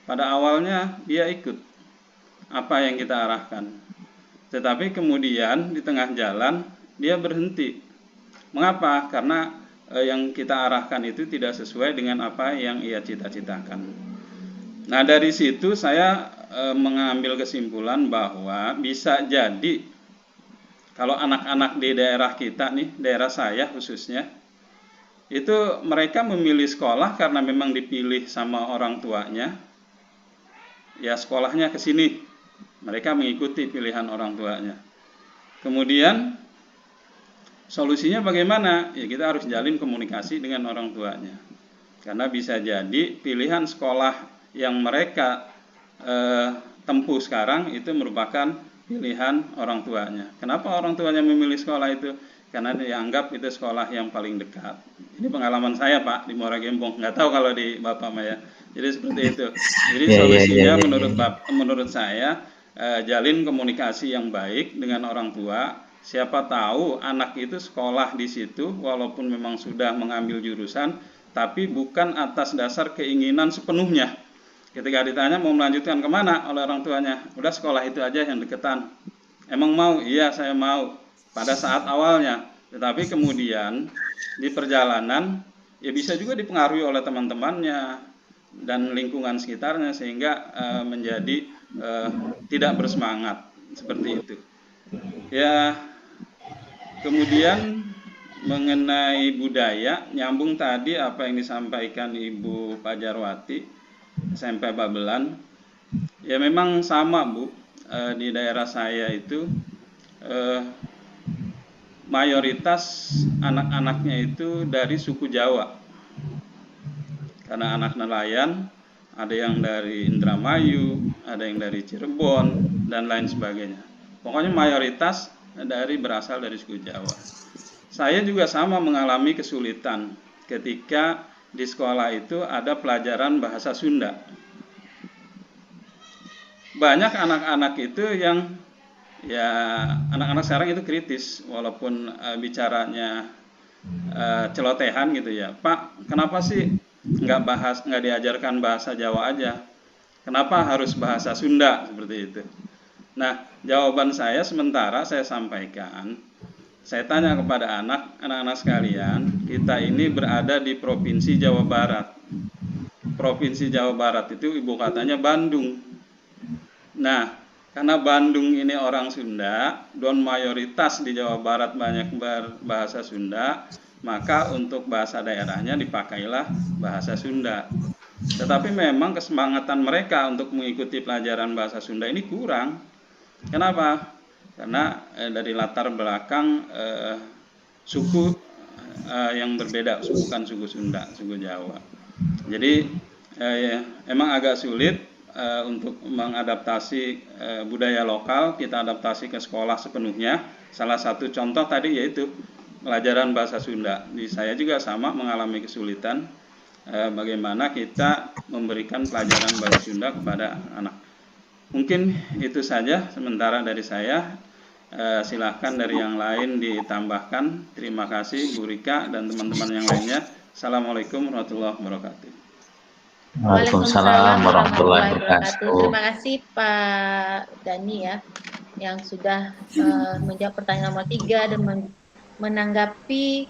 Pada awalnya dia ikut apa yang kita arahkan, tetapi kemudian di tengah jalan dia berhenti. Mengapa? Karena yang kita arahkan itu tidak sesuai dengan apa yang ia cita-citakan. Nah, dari situ saya mengambil kesimpulan bahwa bisa jadi kalau anak-anak di daerah kita nih, daerah saya khususnya, itu mereka memilih sekolah karena memang dipilih sama orang tuanya. Ya, sekolahnya ke sini, mereka mengikuti pilihan orang tuanya. Kemudian solusinya bagaimana? Ya, kita harus jalin komunikasi dengan orang tuanya. Karena bisa jadi pilihan sekolah yang mereka tempuh sekarang itu merupakan pilihan orang tuanya. Kenapa orang tuanya memilih sekolah itu? Karena dianggap itu sekolah yang paling dekat. Ini pengalaman saya Pak di Muara Gembong. Nggak tahu kalau di Bapak Maya. Jadi seperti itu. Jadi solusinya menurut saya jalin komunikasi yang baik dengan orang tua. Siapa tahu anak itu sekolah di situ walaupun memang sudah mengambil jurusan, tapi bukan atas dasar keinginan sepenuhnya. Ketika ditanya mau melanjutkan kemana oleh orang tuanya, udah sekolah itu aja yang deketan. Emang mau? Iya, saya mau. Pada saat awalnya, tetapi kemudian di perjalanan ya bisa juga dipengaruhi oleh teman-temannya, dan lingkungan sekitarnya sehingga menjadi tidak bersemangat seperti itu. Ya, kemudian mengenai budaya, nyambung tadi apa yang disampaikan Ibu Pajarwati, SMP Babelan. Ya memang sama Bu, di daerah saya itu mayoritas anak-anaknya itu dari suku Jawa. Karena anak nelayan, ada yang dari Indramayu, ada yang dari Cirebon, dan lain sebagainya. Pokoknya mayoritas berasal dari suku Jawa. Saya juga sama mengalami kesulitan ketika di sekolah itu ada pelajaran bahasa Sunda. Banyak anak-anak itu yang ya anak-anak sekarang itu kritis walaupun bicaranya celotehan gitu ya. Pak, kenapa sih nggak diajarkan bahasa Jawa aja? Kenapa harus bahasa Sunda seperti itu? Nah, jawaban saya sementara saya sampaikan, saya tanya kepada anak-anak sekalian, kita ini berada di Provinsi Jawa Barat. Provinsi Jawa Barat itu ibu katanya Bandung. Nah, karena Bandung ini orang Sunda, dan mayoritas di Jawa Barat banyak berbahasa Sunda, maka untuk bahasa daerahnya dipakailah bahasa Sunda. Tetapi memang kesemangatan mereka untuk mengikuti pelajaran bahasa Sunda ini kurang. Kenapa? Karena dari latar belakang suku yang berbeda, bukan suku Sunda, suku Jawa. Jadi emang agak sulit untuk mengadaptasi budaya lokal, kita adaptasi ke sekolah sepenuhnya. Salah satu contoh tadi yaitu pelajaran bahasa Sunda. Di saya juga sama mengalami kesulitan bagaimana kita memberikan pelajaran bahasa Sunda kepada anak. Mungkin itu saja sementara dari saya. Silahkan dari yang lain ditambahkan. Terima kasih Bu Rika dan teman-teman yang lainnya. Assalamualaikum warahmatullahi wabarakatuh. Waalaikumsalam warahmatullahi wabarakatuh. Terima kasih Pak Dani ya, yang sudah menjawab pertanyaan nomor 3 dan menanggapi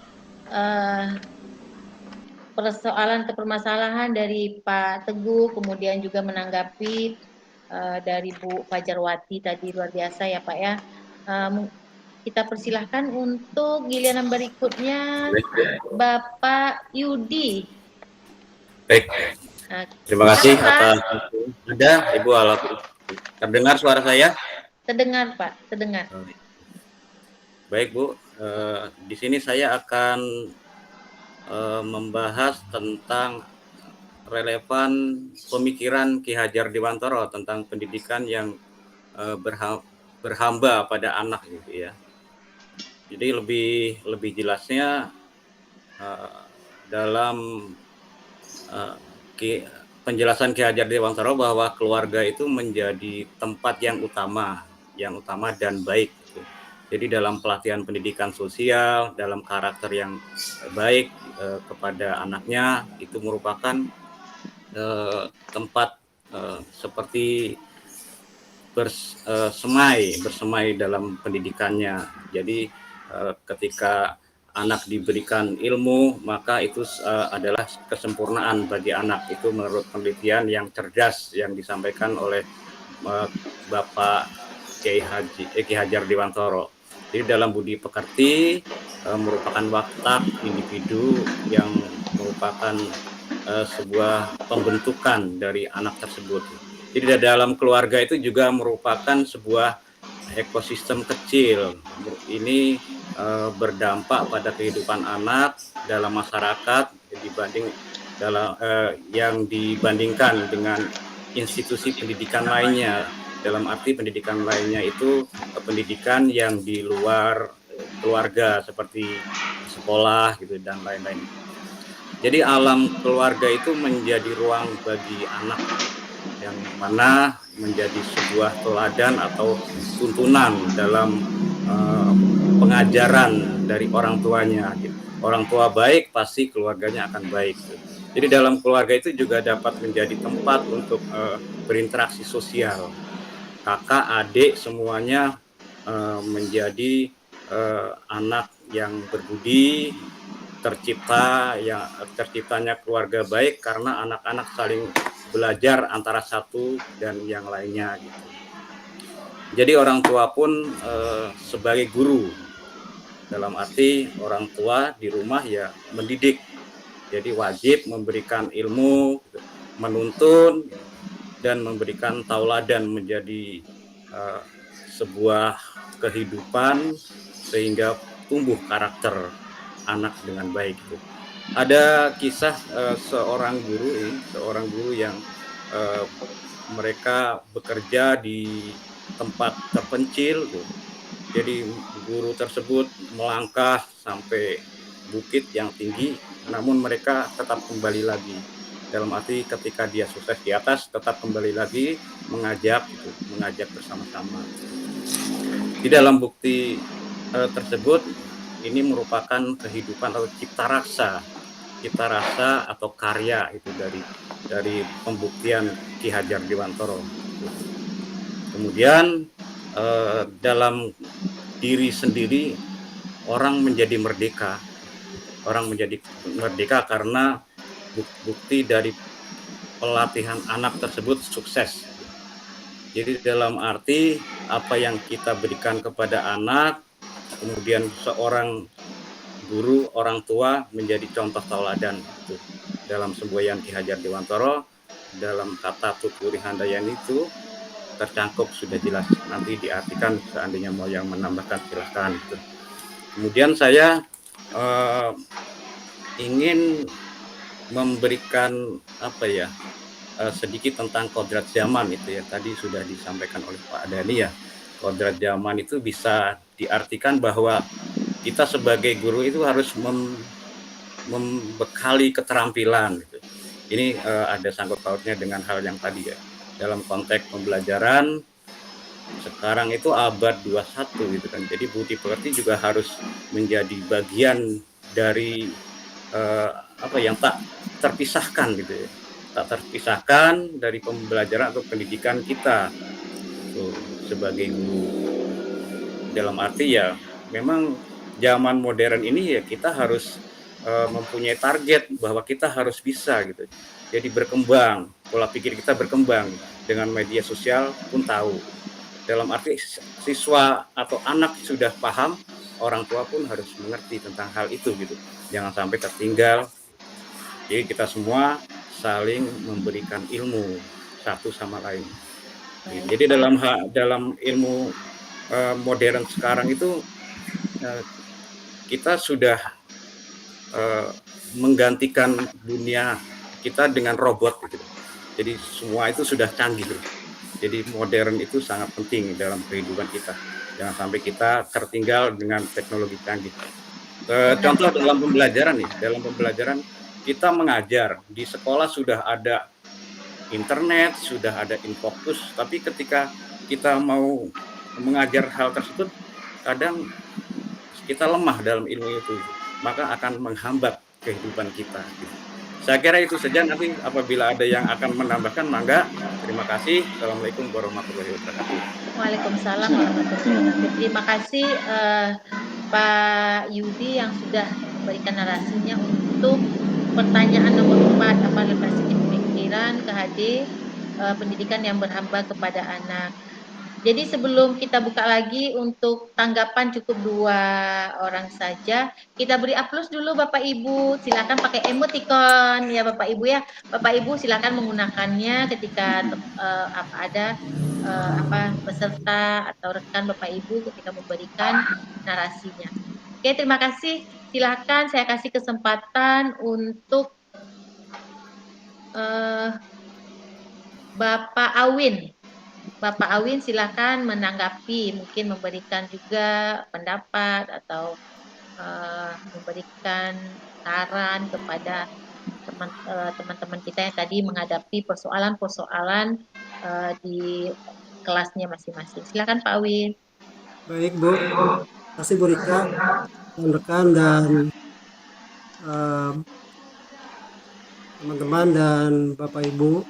persoalan atau permasalahan dari Pak Teguh, kemudian juga menanggapi dari Bu Pajarwati tadi. Luar biasa ya Pak ya. Kita persilahkan untuk giliran berikutnya Bapak Yudi. Baik. Terima kasih atas ada Ibu Alat. Terdengar suara saya? Terdengar Pak, terdengar. Baik Bu, di sini saya akan membahas tentang relevan pemikiran Ki Hajar Dewantara tentang pendidikan yang berhamba pada anak gitu ya. Jadi lebih jelasnya dalam penjelasan Ki Hajar Dewantara bahwa keluarga itu menjadi tempat yang utama dan baik. Gitu. Jadi dalam pelatihan pendidikan sosial, dalam karakter yang baik kepada anaknya itu merupakan tempat seperti bersemai dalam pendidikannya. Jadi ketika anak diberikan ilmu, maka itu adalah kesempurnaan bagi anak. Itu menurut penelitian yang cerdas yang disampaikan oleh Bapak Ki Hajar Dewantara. Jadi dalam budi pekerti merupakan watak individu yang merupakan sebuah pembentukan dari anak tersebut. Jadi dalam keluarga itu juga merupakan sebuah ekosistem kecil. Ini berdampak pada kehidupan anak dalam masyarakat yang dibandingkan dengan institusi pendidikan lainnya. Dalam arti pendidikan lainnya itu pendidikan yang di luar keluarga seperti sekolah gitu dan lain-lain. Jadi alam keluarga itu menjadi ruang bagi anak yang mana menjadi sebuah teladan atau tuntunan dalam pengajaran dari orang tuanya. Orang tua baik, pasti keluarganya akan baik. Jadi dalam keluarga itu juga dapat menjadi tempat untuk berinteraksi sosial. Kakak, adik, semuanya menjadi anak yang berbudi, terciptanya keluarga baik karena anak-anak saling belajar antara satu dan yang lainnya gitu. Jadi orang tua pun sebagai guru, dalam arti orang tua di rumah ya mendidik, jadi wajib memberikan ilmu, menuntun dan memberikan tauladan menjadi sebuah kehidupan sehingga tumbuh karakter anak dengan baik itu. Ada kisah seorang guru yang mereka bekerja di tempat terpencil. Jadi guru tersebut melangkah sampai bukit yang tinggi, namun mereka tetap kembali lagi. Dalam arti ketika dia sukses di atas, tetap kembali lagi mengajak bersama-sama. Di dalam bukti tersebut, ini merupakan kehidupan atau cipta rasa atau karya itu dari pembuktian Ki Hajar Dewantara. Kemudian dalam diri sendiri orang menjadi merdeka karena bukti dari pelatihan anak tersebut sukses. Jadi dalam arti apa yang kita berikan kepada anak, kemudian seorang guru, orang tua menjadi contoh tauladan itu. Dalam semboyan Ki Hajar Dewantara, dalam kata Tuturi Handayani itu tercangkup sudah jelas, nanti diartikan seandainya mau yang menambahkan silahkan gitu. Kemudian saya ingin memberikan sedikit tentang kodrat zaman itu ya, tadi sudah disampaikan oleh Pak Dhani ya. Kodrat zaman itu bisa diartikan bahwa kita sebagai guru itu harus membekali keterampilan gitu. Ini ada sangkut pautnya dengan hal yang tadi ya. Dalam konteks pembelajaran sekarang itu abad 21 gitu kan. Jadi budi pekerti juga harus menjadi bagian dari yang tak terpisahkan gitu ya. Tak terpisahkan dari pembelajaran atau pendidikan kita sebagai guru. Dalam arti ya memang zaman modern ini ya kita harus mempunyai target bahwa kita harus bisa gitu. Jadi berkembang, pola pikir kita berkembang, dengan media sosial pun tahu. Dalam arti siswa atau anak sudah paham, orang tua pun harus mengerti tentang hal itu gitu. Jangan sampai tertinggal. Jadi kita semua saling memberikan ilmu satu sama lain. Jadi dalam ilmu modern sekarang itu kita sudah menggantikan dunia kita dengan robot gitu. Jadi semua itu sudah canggih. Jadi modern itu sangat penting dalam kehidupan kita. Jangan sampai kita tertinggal dengan teknologi canggih. Contoh dalam pembelajaran kita mengajar di sekolah sudah ada internet, sudah ada infocus, tapi ketika kita mau mengajar hal tersebut kadang kita lemah dalam ilmu itu, maka akan menghambat kehidupan kita. Saya kira itu saja, nanti apabila ada yang akan menambahkan mangga. Terima kasih. Assalamualaikum warahmatullahi wabarakatuh. Waalaikumsalam warahmatullahi wabarakatuh. Terima kasih Pak Yudi yang sudah memberikan narasinya untuk pertanyaan nomor 4, apa leverage pemikiran KHD pendidikan yang berhamba kepada anak. Jadi sebelum kita buka lagi untuk tanggapan cukup 2 orang saja, kita beri aplaus dulu Bapak Ibu. Silakan pakai emoticon ya Bapak Ibu ya. Bapak Ibu silakan menggunakannya ketika ada peserta atau rekan Bapak Ibu ketika memberikan narasinya. Oke, terima kasih. Silakan saya kasih kesempatan untuk Bapak Awin. Bapak Awin silakan menanggapi, mungkin memberikan juga pendapat atau memberikan saran kepada teman-teman kita yang tadi menghadapi persoalan-persoalan di kelasnya masing-masing. Silakan Pak Awin. Baik Bu, terima kasih Bu Rika, rekan dan teman-teman dan Bapak Ibu.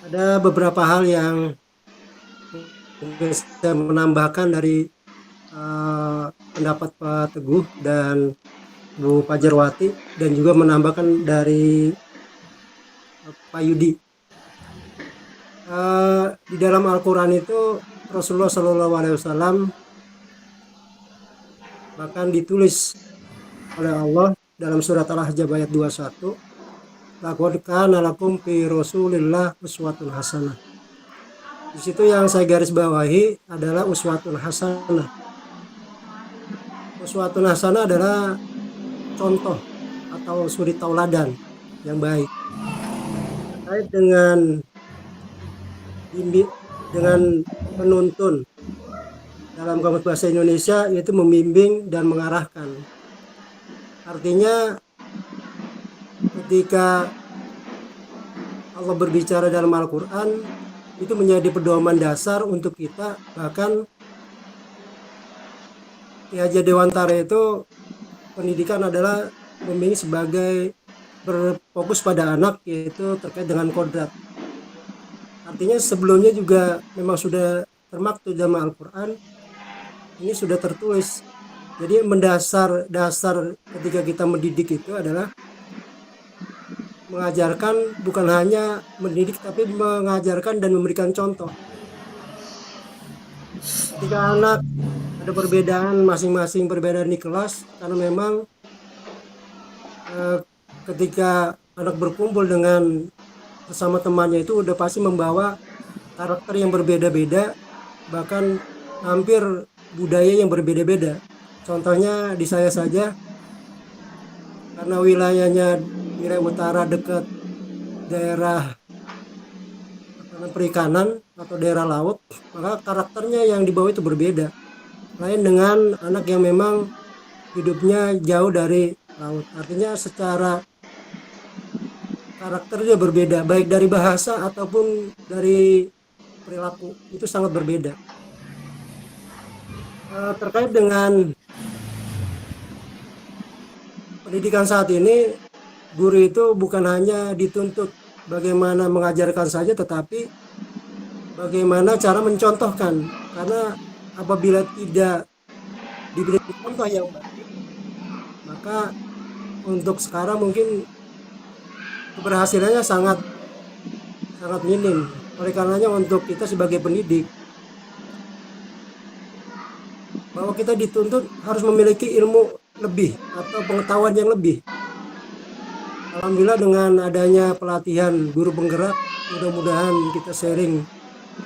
Ada beberapa hal yang saya menambahkan dari pendapat Pak Teguh dan Bu Fajarwati, dan juga menambahkan dari Pak Yudi. Di dalam Al-Quran itu Rasulullah SAW bahkan ditulis oleh Allah dalam surat Al-Ahzab ayat 21, laqad kana lakum fi Rasulillah uswatun hasanah. Di situ yang saya garis bawahi adalah uswatun hasanah. Uswatun hasanah adalah contoh atau suri tauladan yang baik. Terkait dengan penuntun dalam Kamus Bahasa Indonesia, yaitu membimbing dan mengarahkan. Artinya ketika Allah berbicara dalam Al-Quran, itu menjadi pedoman dasar untuk kita. Bahkan Ki Hajar Dewantara itu pendidikan adalah membimbing sebagai berfokus pada anak, yaitu terkait dengan kodrat. Artinya sebelumnya juga memang sudah termaktub dalam Al-Quran, ini sudah dasar. Jadi dasar ketika kita mendidik itu adalah mengajarkan, bukan hanya mendidik tapi mengajarkan dan memberikan contoh. Ketika anak ada perbedaan, masing-masing perbedaan di kelas, karena memang ketika anak berkumpul dengan bersama temannya itu udah pasti membawa karakter yang berbeda-beda, bahkan hampir budaya yang berbeda-beda. Contohnya di saya saja, karena wilayahnya wilayah utara dekat daerah perikanan atau daerah laut, maka karakternya yang dibawa itu berbeda. Lain dengan anak yang memang hidupnya jauh dari laut. Artinya secara karakternya berbeda, baik dari bahasa ataupun dari perilaku, itu sangat berbeda. Terkait dengan pendidikan saat ini, guru itu bukan hanya dituntut bagaimana mengajarkan saja, tetapi bagaimana cara mencontohkan. Karena apabila tidak diberi contoh yang baik, maka untuk sekarang mungkin keberhasilannya sangat minim. Oleh karenanya untuk kita sebagai pendidik, bahwa kita dituntut harus memiliki ilmu lebih atau pengetahuan yang lebih. Alhamdulillah dengan adanya pelatihan guru penggerak, mudah-mudahan kita sharing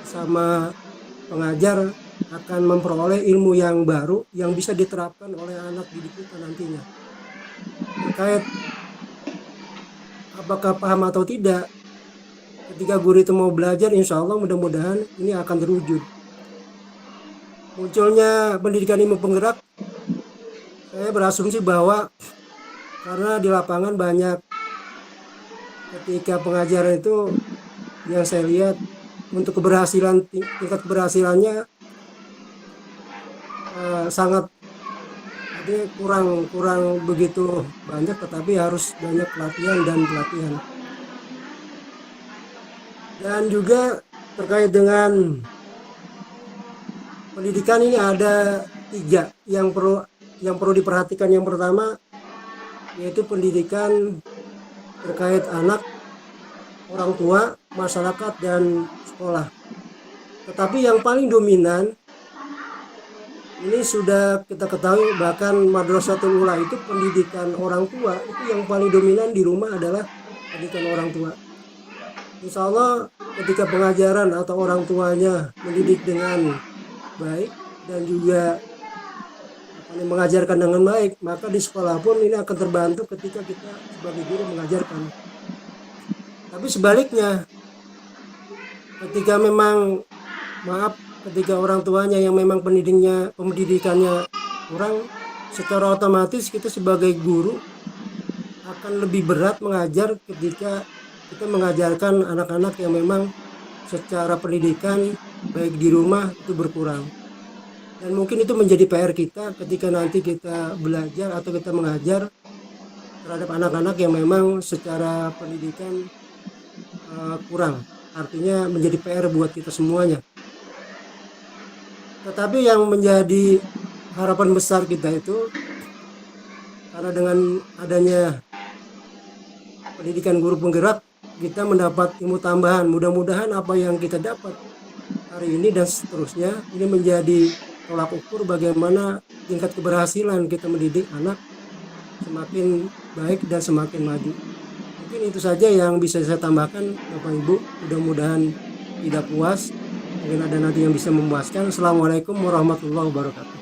sama pengajar akan memperoleh ilmu yang baru yang bisa diterapkan oleh anak didik kita nantinya. Terkait apakah paham atau tidak, ketika guru itu mau belajar, insya Allah mudah-mudahan ini akan terwujud. Munculnya pendidikan ilmu penggerak, saya berasumsi bahwa karena di lapangan banyak ketika pengajaran itu yang saya lihat untuk tingkat keberhasilannya sangat kurang begitu banyak, tetapi harus banyak pelatihan. Dan juga terkait dengan pendidikan ini ada 3 yang perlu diperhatikan. Yang pertama yaitu pendidikan terkait anak, orang tua, masyarakat, dan sekolah. Tetapi yang paling dominan ini sudah kita ketahui, bahkan Madrasatul Ula itu pendidikan orang tua itu yang paling dominan di rumah adalah pendidikan orang tua. Insya Allah ketika pengajaran atau orang tuanya mendidik dengan baik dan juga mengajarkan dengan baik, maka di sekolah pun ini akan terbantu ketika kita sebagai guru mengajarkan. Tapi sebaliknya, ketika ketika orang tuanya yang memang pendidikannya kurang, secara otomatis kita sebagai guru akan lebih berat mengajar ketika kita mengajarkan anak-anak yang memang secara pendidikan baik di rumah itu berkurang. Dan mungkin itu menjadi PR kita ketika nanti kita belajar atau kita mengajar terhadap anak-anak yang memang secara pendidikan kurang. Artinya menjadi PR buat kita semuanya. Tetapi yang menjadi harapan besar kita itu karena dengan adanya pendidikan guru penggerak kita mendapat ilmu tambahan. Mudah-mudahan apa yang kita dapat hari ini dan seterusnya ini menjadi tolak ukur bagaimana tingkat keberhasilan kita mendidik anak semakin baik dan semakin maju. Mungkin itu saja yang bisa saya tambahkan, Bapak Ibu. Mudah-mudahan tidak puas. Mungkin ada nanti yang bisa memuaskan. Assalamualaikum warahmatullahi wabarakatuh.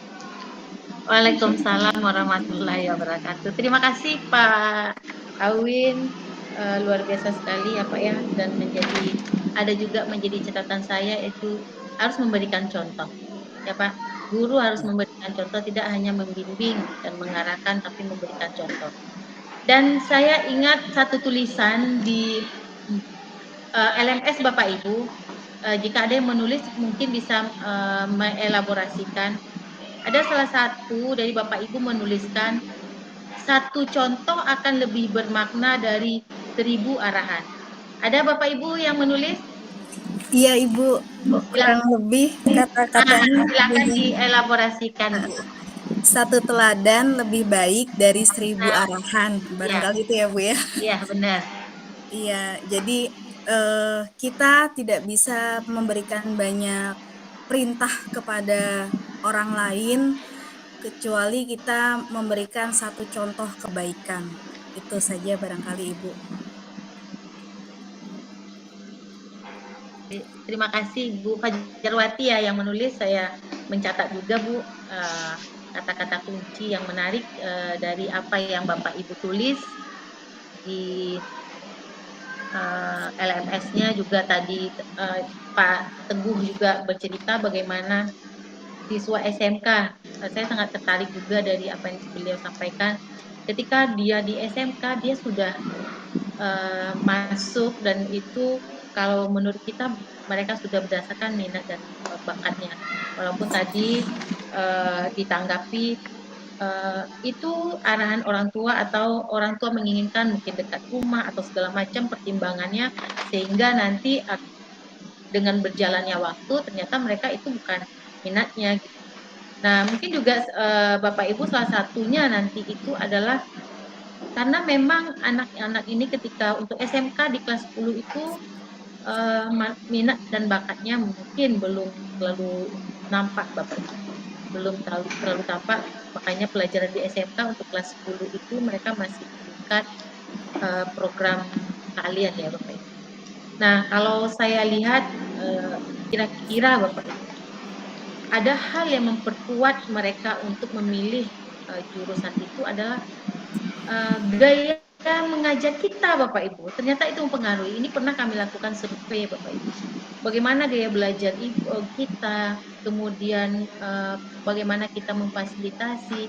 Waalaikumsalam warahmatullahi wabarakatuh. Terima kasih Pak Awin, luar biasa sekali ya Pak ya, dan ada juga menjadi catatan saya itu harus memberikan contoh ya Pak. Guru harus memberikan contoh, tidak hanya membimbing dan mengarahkan, tapi memberikan contoh. Dan saya ingat satu tulisan di LMS Bapak Ibu, jika ada yang menulis mungkin bisa mengelaborasikan. Ada salah satu dari Bapak Ibu menuliskan, satu contoh akan lebih bermakna dari 1000 arahan. Ada Bapak Ibu yang menulis? Iya Ibu, kurang lebih kata-katanya silakan dielaborasikan Bu. Satu teladan lebih baik dari 1000 arahan, barangkali gitu ya Bu ya. Iya benar. Iya, jadi kita tidak bisa memberikan banyak perintah kepada orang lain kecuali kita memberikan satu contoh kebaikan. Itu saja barangkali Ibu. Terima kasih Bu Fajarwati ya yang menulis. Saya mencatat juga Bu kata-kata kunci yang menarik dari apa yang Bapak Ibu tulis di LMS-nya. Juga tadi Pak Teguh juga bercerita bagaimana siswa SMK. Saya sangat tertarik juga dari apa yang beliau sampaikan. Ketika dia di SMK, dia sudah masuk, dan itu kalau menurut kita mereka sudah berdasarkan minat dan bakatnya. Walaupun tadi ditanggapi itu arahan orang tua atau orang tua menginginkan mungkin dekat rumah atau segala macam pertimbangannya, sehingga nanti dengan berjalannya waktu ternyata mereka itu bukan minatnya. Nah mungkin juga Bapak Ibu salah satunya nanti itu adalah karena memang anak-anak ini ketika untuk SMK di kelas 10 itu minat dan bakatnya mungkin belum terlalu nampak Bapak Ibu. Belum terlalu tampak, makanya pelajaran di SMK untuk kelas 10 itu mereka masih tingkat program keahlian ya Bapak Ibu. Nah kalau saya lihat kira-kira Bapak Ibu, ada hal yang memperkuat mereka untuk memilih jurusan itu adalah gaya mengajar kita Bapak Ibu. Ternyata itu mempengaruhi. Ini pernah kami lakukan survei Bapak Ibu. Bagaimana gaya belajar kita, kemudian bagaimana kita memfasilitasi,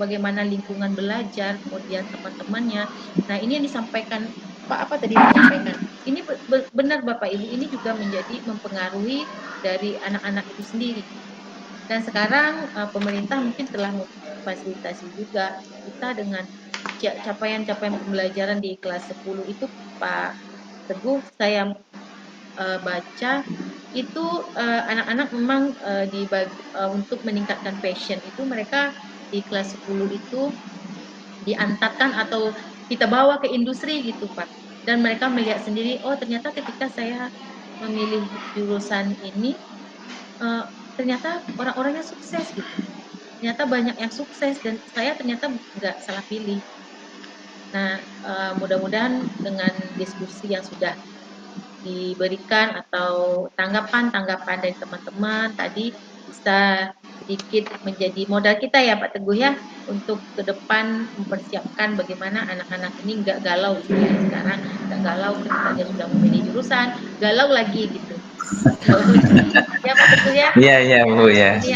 bagaimana lingkungan belajar, kemudian teman-temannya. Nah ini yang disampaikan Pak apa tadi disampaikan. Ini benar Bapak Ibu, ini juga menjadi mempengaruhi dari anak-anak itu sendiri. Dan sekarang pemerintah mungkin telah memfasilitasi juga kita dengan capaian-capaian pembelajaran di kelas 10 itu Pak Teguh saya baca itu anak-anak memang untuk meningkatkan passion itu mereka di kelas 10 itu diantarkan atau kita bawa ke industri gitu Pak, dan mereka melihat sendiri, oh ternyata ketika saya memilih jurusan ini ternyata orang-orangnya sukses gitu, ternyata banyak yang sukses dan saya ternyata nggak salah pilih. Nah mudah-mudahan dengan diskusi yang sudah diberikan atau tanggapan-tanggapan dari teman-teman tadi bisa sedikit menjadi modal kita ya Pak Teguh ya, untuk ke depan mempersiapkan bagaimana anak-anak ini nggak galau gitu ya, sekarang nggak galau ketika dia sudah memilih jurusan, galau lagi gitu. Ya Pak Teguh ya. Iya Bu ya. Ini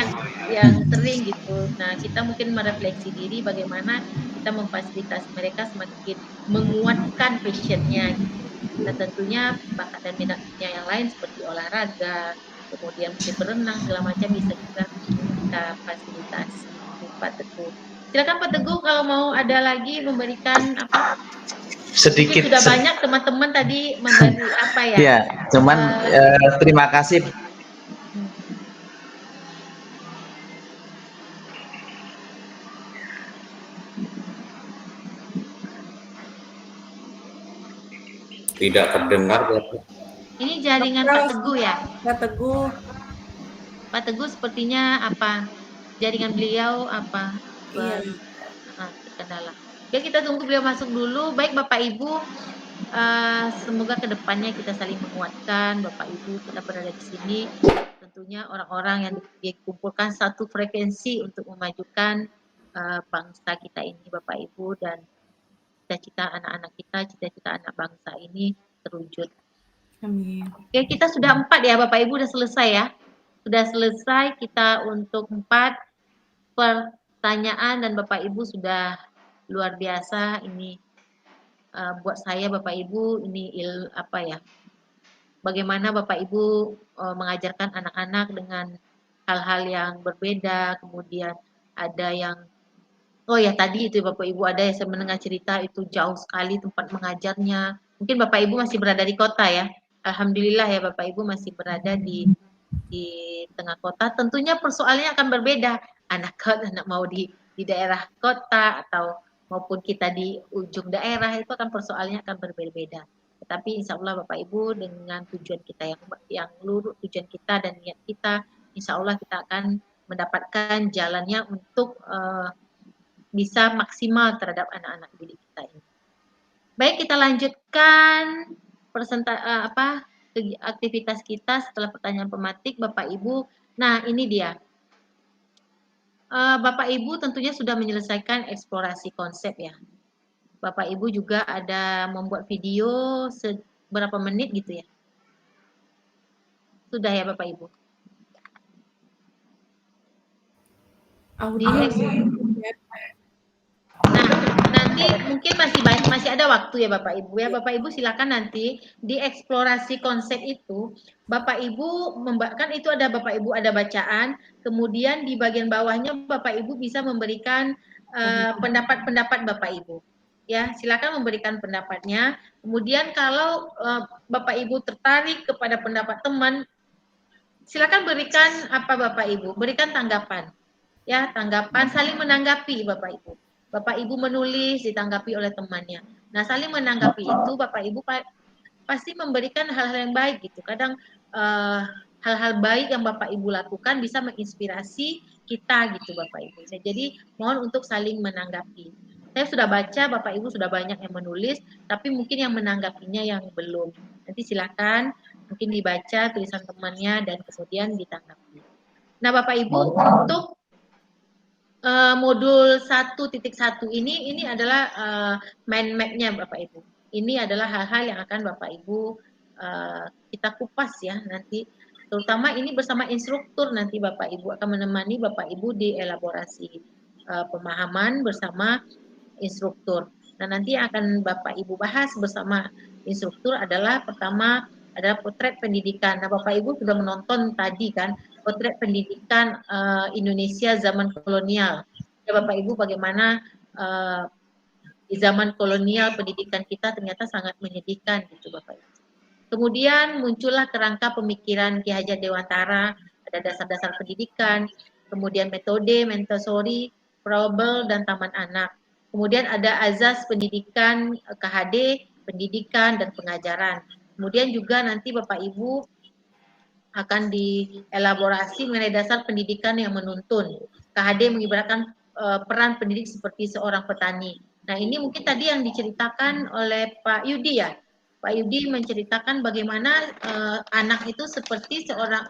yang sering gitu. Nah kita mungkin merefleksi diri bagaimana kita memfasilitasi mereka semakin menguatkan passionnya gitu. Dan tentunya bakat dan minatnya yang lain seperti olahraga, kemudian mungkin berenang segala macam bisa juga kita fasilitasi Pak Teguh. Silakan Pak Teguh kalau mau ada lagi memberikan apa? Sedikit sudah banyak teman-teman tadi memberi apa ya? Ya, cuman terima kasih. Tidak terdengar, Bapak. Ini jaringan Pak Teguh ya? Pak Teguh. Pak Teguh sepertinya apa? Jaringan beliau apa? Iya. Terkendala. Oke, kita tunggu beliau masuk dulu. Baik Bapak Ibu, semoga kedepannya kita saling menguatkan. Bapak Ibu kita berada di sini, tentunya orang-orang yang dikumpulkan satu frekuensi untuk memajukan bangsa kita ini, Bapak Ibu, dan cita-cita anak-anak kita, cita-cita anak bangsa ini terwujud. Amin. Oke, kita sudah 4 ya Bapak Ibu, sudah selesai ya. Sudah selesai kita untuk 4 pertanyaan dan Bapak Ibu sudah luar biasa ini buat saya Bapak Ibu ini bagaimana Bapak Ibu mengajarkan anak-anak dengan hal-hal yang berbeda, kemudian ada yang tadi itu Bapak Ibu ada yang saya mendengar cerita itu jauh sekali tempat mengajarnya. Mungkin Bapak Ibu masih berada di kota ya. Alhamdulillah ya Bapak Ibu masih berada di tengah kota. Tentunya persoalannya akan berbeda. Anak mau di daerah kota atau maupun kita di ujung daerah itu akan persoalannya akan berbeda-beda. Tetapi insya Allah Bapak Ibu dengan tujuan kita yang lurus, tujuan kita dan niat kita, insya Allah kita akan mendapatkan jalannya untuk bisa maksimal terhadap anak-anak didik kita ini. Baik, kita lanjutkan aktivitas kita setelah pertanyaan pematik Bapak Ibu. Nah, ini dia. Bapak Ibu tentunya sudah menyelesaikan eksplorasi konsep ya. Bapak Ibu juga ada membuat video seberapa menit gitu ya. Sudah ya Bapak Ibu. Nanti mungkin masih ada waktu ya Bapak Ibu ya. Bapak Ibu silakan nanti di eksplorasi konsep itu Bapak Ibu kan itu ada Bapak Ibu ada bacaan, kemudian di bagian bawahnya Bapak Ibu bisa memberikan pendapat-pendapat Bapak Ibu. Ya, silakan memberikan pendapatnya. Kemudian kalau Bapak Ibu tertarik kepada pendapat teman, silakan berikan Bapak Ibu, berikan tanggapan. Ya, tanggapan saling menanggapi Bapak Ibu. Bapak Ibu menulis ditanggapi oleh temannya. Nah, saling menanggapi itu Bapak Ibu pasti memberikan hal-hal yang baik gitu. Kadang hal-hal baik yang Bapak Ibu lakukan bisa menginspirasi kita gitu Bapak Ibu. Nah, jadi mohon untuk saling menanggapi. Saya sudah baca Bapak Ibu sudah banyak yang menulis, tapi mungkin yang menanggapinya yang belum. Nanti silakan mungkin dibaca tulisan temannya dan kemudian ditanggapi. Nah, Bapak Ibu untuk modul 1.1 ini adalah mind map-nya Bapak Ibu. Ini adalah hal-hal yang akan Bapak Ibu kita kupas ya nanti. Terutama ini bersama instruktur nanti Bapak Ibu akan menemani Bapak Ibu di elaborasi pemahaman bersama instruktur. Nah, nanti akan Bapak Ibu bahas bersama instruktur adalah pertama adalah potret pendidikan. Nah, Bapak Ibu sudah menonton tadi kan potret pendidikan Indonesia zaman kolonial. Ya Bapak Ibu bagaimana di zaman kolonial pendidikan kita ternyata sangat menyedihkan gitu Bapak Ibu. Kemudian muncullah kerangka pemikiran Ki Hajar Dewantara, ada dasar-dasar pendidikan, kemudian metode Montessori, Froebel dan Taman Anak. Kemudian ada azas pendidikan KHD, pendidikan dan pengajaran. Kemudian juga nanti Bapak Ibu akan dielaborasi mengenai dasar pendidikan yang menuntun. KHD mengibaratkan peran pendidik seperti seorang petani. Nah, ini mungkin tadi yang diceritakan oleh Pak Yudi ya. Pak Yudi menceritakan bagaimana anak itu seperti seorang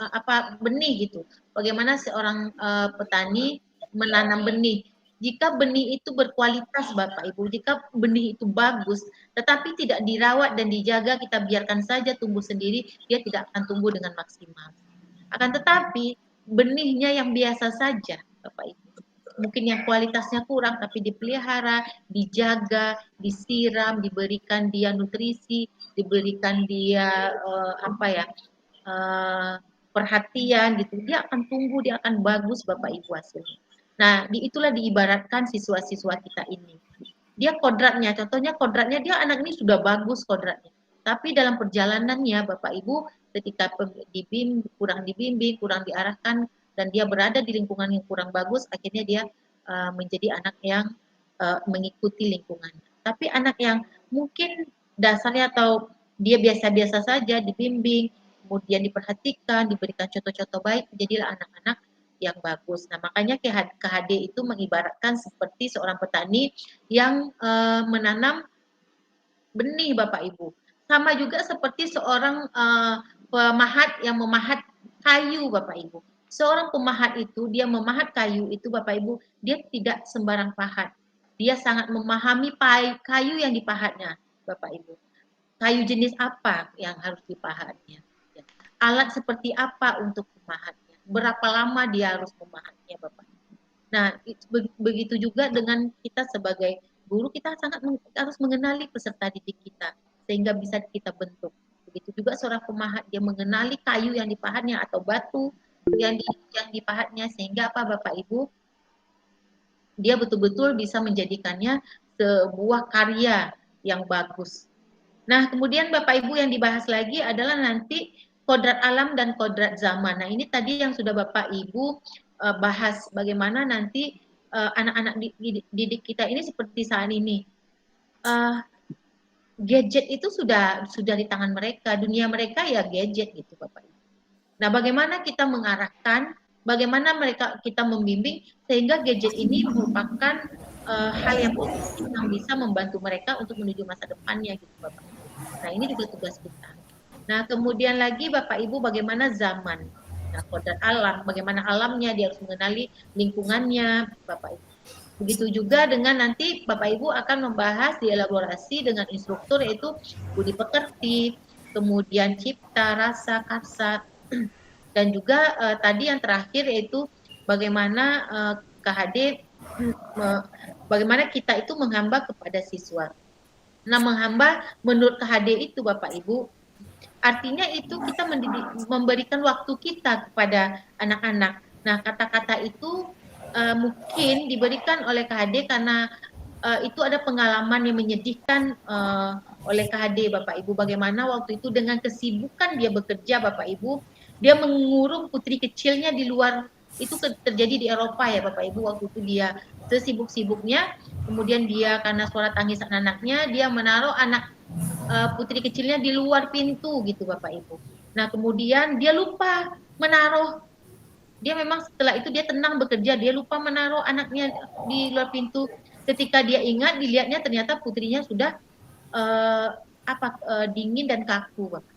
benih gitu. Bagaimana seorang petani menanam benih. Jika benih itu berkualitas Bapak Ibu, jika benih itu bagus, tetapi tidak dirawat dan dijaga, kita biarkan saja tumbuh sendiri, dia tidak akan tumbuh dengan maksimal. Akan tetapi benihnya yang biasa saja Bapak Ibu, mungkin yang kualitasnya kurang tapi dipelihara, dijaga, disiram, diberikan dia nutrisi, diberikan dia perhatian gitu, dia akan tumbuh, dia akan bagus Bapak Ibu hasilnya. Nah, itulah diibaratkan siswa-siswa kita ini. Dia kodratnya, contohnya kodratnya dia anak ini sudah bagus kodratnya. Tapi dalam perjalanannya Bapak Ibu ketika kurang dibimbing, kurang diarahkan dan dia berada di lingkungan yang kurang bagus, akhirnya dia menjadi anak yang mengikuti lingkungannya. Tapi anak yang mungkin dasarnya atau dia biasa-biasa saja, dibimbing, kemudian diperhatikan, diberikan contoh-contoh baik, jadilah anak-anak yang bagus. Nah, makanya KHD itu mengibaratkan seperti seorang petani yang menanam benih Bapak Ibu. Sama juga seperti seorang pemahat yang memahat kayu Bapak Ibu. Seorang pemahat itu dia memahat kayu itu Bapak Ibu, dia tidak sembarang pahat. Dia sangat memahami kayu yang dipahatnya Bapak Ibu. Kayu jenis apa yang harus dipahatnya. Alat seperti apa untuk memahatnya. Berapa lama dia harus memahatnya Bapak Ibu. Nah, begitu juga dengan kita sebagai guru, kita sangat harus mengenali peserta didik kita sehingga bisa kita bentuk. Begitu juga seorang pemahat, dia mengenali kayu yang dipahatnya atau batu yang dipahatnya sehingga apa Bapak Ibu, dia betul-betul bisa menjadikannya sebuah karya yang bagus. Nah, kemudian Bapak Ibu yang dibahas lagi adalah nanti kodrat alam dan kodrat zaman. Nah, ini tadi yang sudah Bapak Ibu bahas bagaimana nanti anak-anak didik kita ini seperti saat ini. Gadget itu sudah di tangan mereka, dunia mereka ya gadget gitu Bapak Ibu. Nah, bagaimana kita mengarahkan, bagaimana kita membimbing sehingga gadget ini merupakan hal yang positif yang bisa membantu mereka untuk menuju masa depannya gitu Bapak Ibu. Nah, ini juga tugas kita. Nah, kemudian lagi Bapak Ibu bagaimana zaman. Nah, kodrat alam, bagaimana alamnya, dia harus mengenali lingkungannya Bapak Ibu. Begitu juga dengan nanti Bapak Ibu akan membahas dielaborasi dengan instruktur yaitu budi pekerti, kemudian cipta, rasa, karsa, dan juga tadi yang terakhir yaitu bagaimana KHD, bagaimana kita itu menghamba kepada siswa. Nah, menghamba menurut KHD itu Bapak Ibu, artinya itu kita memberikan waktu kita kepada anak-anak. Nah, kata-kata itu mungkin diberikan oleh KHD karena itu ada pengalaman yang menyedihkan oleh KHD Bapak Ibu. Bagaimana waktu itu dengan kesibukan dia bekerja Bapak Ibu, dia mengurung putri kecilnya di luar, itu terjadi di Eropa ya Bapak Ibu, waktu itu dia sesibuk-sibuknya, kemudian dia karena suara tangisan anaknya, dia menaruh anak putri kecilnya di luar pintu gitu Bapak Ibu. Nah, kemudian dia lupa menaruh, dia memang setelah itu dia tenang bekerja, dia lupa menaruh anaknya di luar pintu. Ketika dia ingat, dilihatnya ternyata putrinya sudah dingin dan kaku Bapak.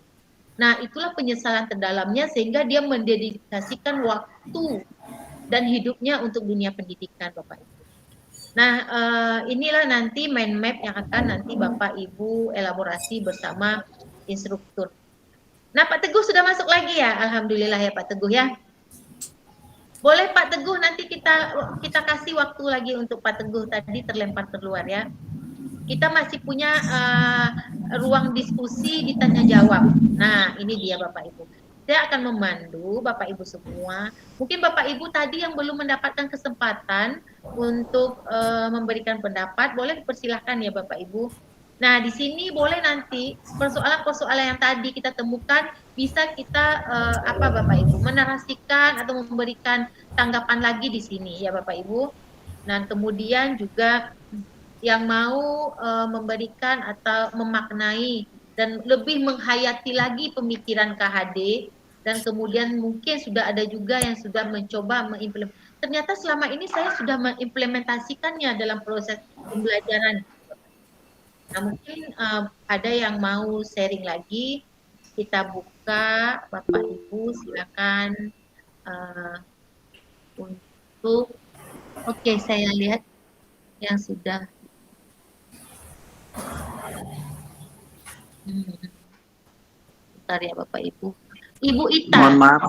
Nah, itulah penyesalan terdalamnya sehingga dia mendedikasikan waktu dan hidupnya untuk dunia pendidikan Bapak Ibu. Nah, inilah nanti mind map yang akan nanti Bapak Ibu elaborasi bersama instruktur. Nah, Pak Teguh sudah masuk lagi ya? Alhamdulillah ya Pak Teguh ya. Boleh Pak Teguh nanti kita kasih waktu lagi untuk Pak Teguh, tadi terlempar keluar ya. Kita masih punya ruang diskusi ditanya jawab. Nah, ini dia Bapak Ibu. Saya akan memandu Bapak Ibu semua. Mungkin Bapak Ibu tadi yang belum mendapatkan kesempatan untuk memberikan pendapat, boleh dipersilahkan ya Bapak Ibu. Nah, di sini boleh nanti persoalan-persoalan yang tadi kita temukan bisa kita Bapak Ibu menarasikan atau memberikan tanggapan lagi di sini ya Bapak Ibu. Nah, kemudian juga yang mau memberikan atau memaknai dan lebih menghayati lagi pemikiran KHD, dan kemudian mungkin sudah ada juga yang sudah mencoba mengimplementasikan. Ternyata selama ini saya sudah mengimplementasikannya dalam proses pembelajaran. Nah, mungkin ada yang mau sharing lagi, kita buka Bapak Ibu silakan untuk saya lihat yang sudah bentar ya Bapak Ibu. Ibu Ita. Mohon maaf.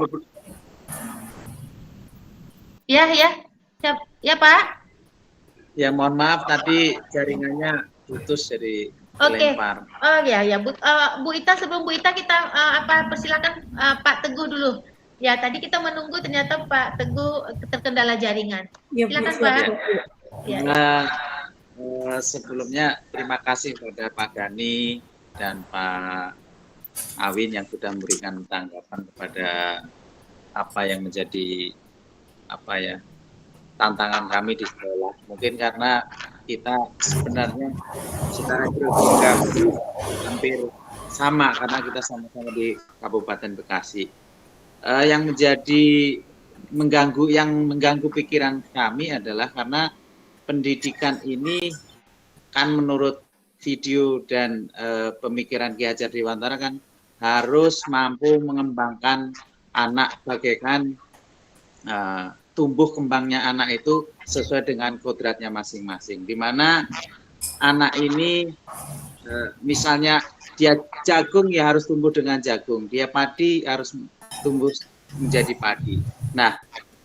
Ya Pak. Ya mohon maaf tadi jaringannya putus jadi kelempar. Oh ya Bu Ita, sebelum Bu Ita kita persilakan Pak Teguh dulu. Ya tadi kita menunggu ternyata Pak Teguh terkendala jaringan. Ya, silakan Pak. Ya. Sebelumnya terima kasih kepada Pak Gani dan Pak Awin yang sudah memberikan tanggapan kepada apa yang menjadi tantangan kami di sekolah. Mungkin karena kita sebenarnya secara geografis hampir sama karena kita sama-sama di Kabupaten Bekasi. Yang mengganggu pikiran kami adalah karena pendidikan ini kan menurut video dan pemikiran Ki Hajar Dewantara kan harus mampu mengembangkan anak bagaikan tumbuh kembangnya anak itu sesuai dengan kodratnya masing-masing. Di mana anak ini misalnya dia jagung ya harus tumbuh dengan jagung, dia padi harus tumbuh menjadi padi. Nah,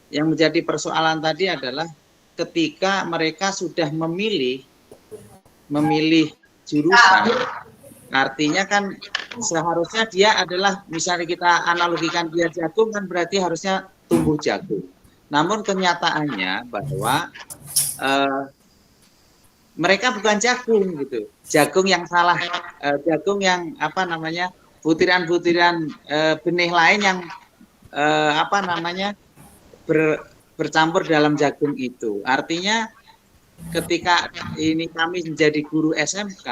yang menjadi persoalan tadi adalah ketika mereka sudah memilih jurusan, artinya kan seharusnya dia adalah, misalnya kita analogikan dia jagung kan berarti harusnya tumbuh jagung. Namun kenyataannya bahwa mereka bukan jagung gitu, jagung yang salah, jagung yang butiran-butiran benih lain yang bercampur dalam jagung itu. Artinya ketika ini kami menjadi guru SMK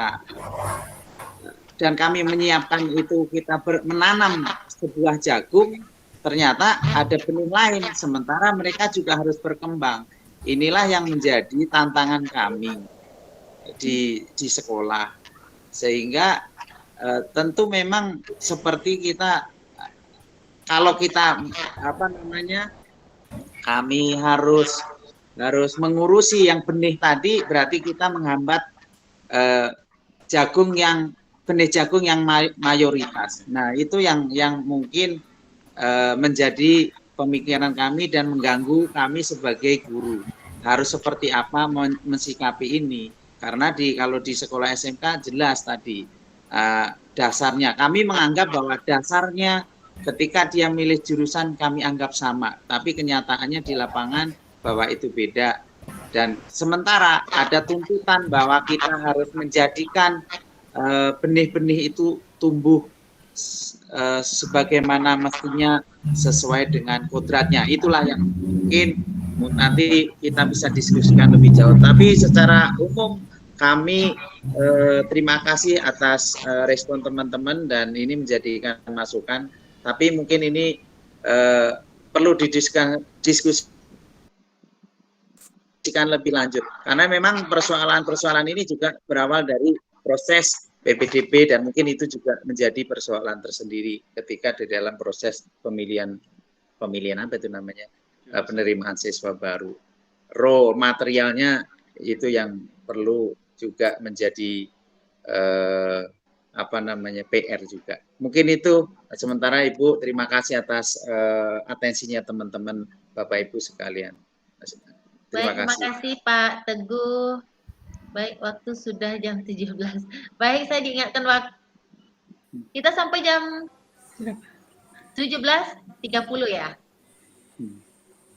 dan kami menyiapkan itu, kita menanam sebuah jagung, ternyata ada benih lain, sementara mereka juga harus berkembang. Inilah yang menjadi tantangan kami di sekolah, sehingga tentu memang seperti kita, kalau kita kami harus mengurusi yang benih tadi, berarti kita menghambat benih jagung yang mayoritas. Nah, itu yang mungkin menjadi pemikiran kami dan mengganggu kami sebagai guru. Harus seperti apa mensikapi ini? Karena kalau di sekolah SMK jelas tadi dasarnya. Kami menganggap bahwa dasarnya ketika dia milih jurusan kami anggap sama. Tapi kenyataannya di lapangan bahwa itu beda. Dan sementara ada tuntutan bahwa kita harus menjadikan benih-benih itu tumbuh sebagaimana mestinya sesuai dengan kodratnya. Itulah yang mungkin nanti kita bisa diskusikan lebih jauh. Tapi secara umum kami terima kasih atas respon teman-teman dan ini menjadikan masukan. Tapi mungkin ini perlu didiskusikan lebih lanjut. Karena memang persoalan-persoalan ini juga berawal dari proses PPDB dan mungkin itu juga menjadi persoalan tersendiri ketika di dalam proses pemilihan penerimaan siswa baru. Raw materialnya itu yang perlu juga menjadi PR juga. Mungkin itu sementara Ibu, terima kasih atas atensinya teman-teman Bapak Ibu sekalian. Terima kasih Pak Teguh. Baik, waktu sudah jam 17. Baik, saya diingatkan waktu. Kita sampai jam 17.30 ya?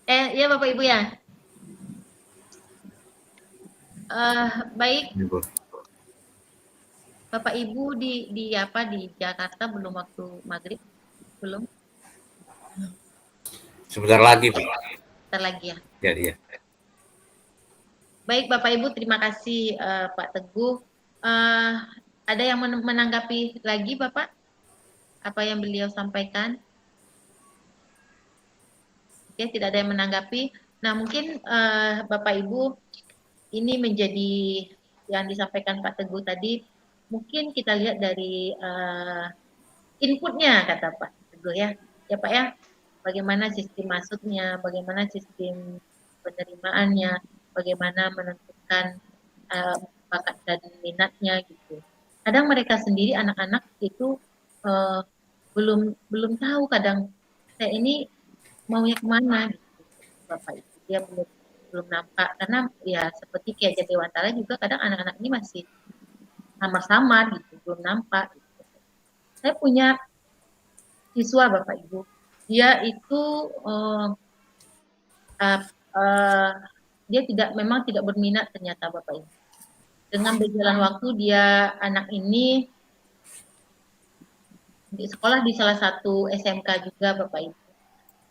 Ya Bapak Ibu ya? Baik. Bapak Ibu di Jakarta belum waktu maghrib? Belum? Sebentar lagi, Pak. Sebentar lagi ya? Ya. Baik Bapak Ibu, terima kasih Pak Teguh. Ada yang menanggapi lagi Bapak? Apa yang beliau sampaikan? Oke, tidak ada yang menanggapi. Nah mungkin Bapak Ibu, ini menjadi yang disampaikan Pak Teguh tadi, mungkin kita lihat dari inputnya kata Pak Teguh ya Pak ya, bagaimana sistem masuknya, bagaimana sistem penerimaannya, bagaimana menentukan bakat dan minatnya gitu. Kadang mereka sendiri anak-anak itu belum tahu kadang saya ini maunya kemana gitu, Bapak Ibu. Dia belum nampak karena ya seperti Ki Hajar Dewantara juga kadang anak-anak ini masih samar-samar gitu, belum nampak gitu. Saya punya siswa Bapak Ibu, dia itu dia memang tidak berminat ternyata Bapak Ibu. Dengan berjalan waktu dia anak ini di sekolah di salah satu SMK juga Bapak Ibu.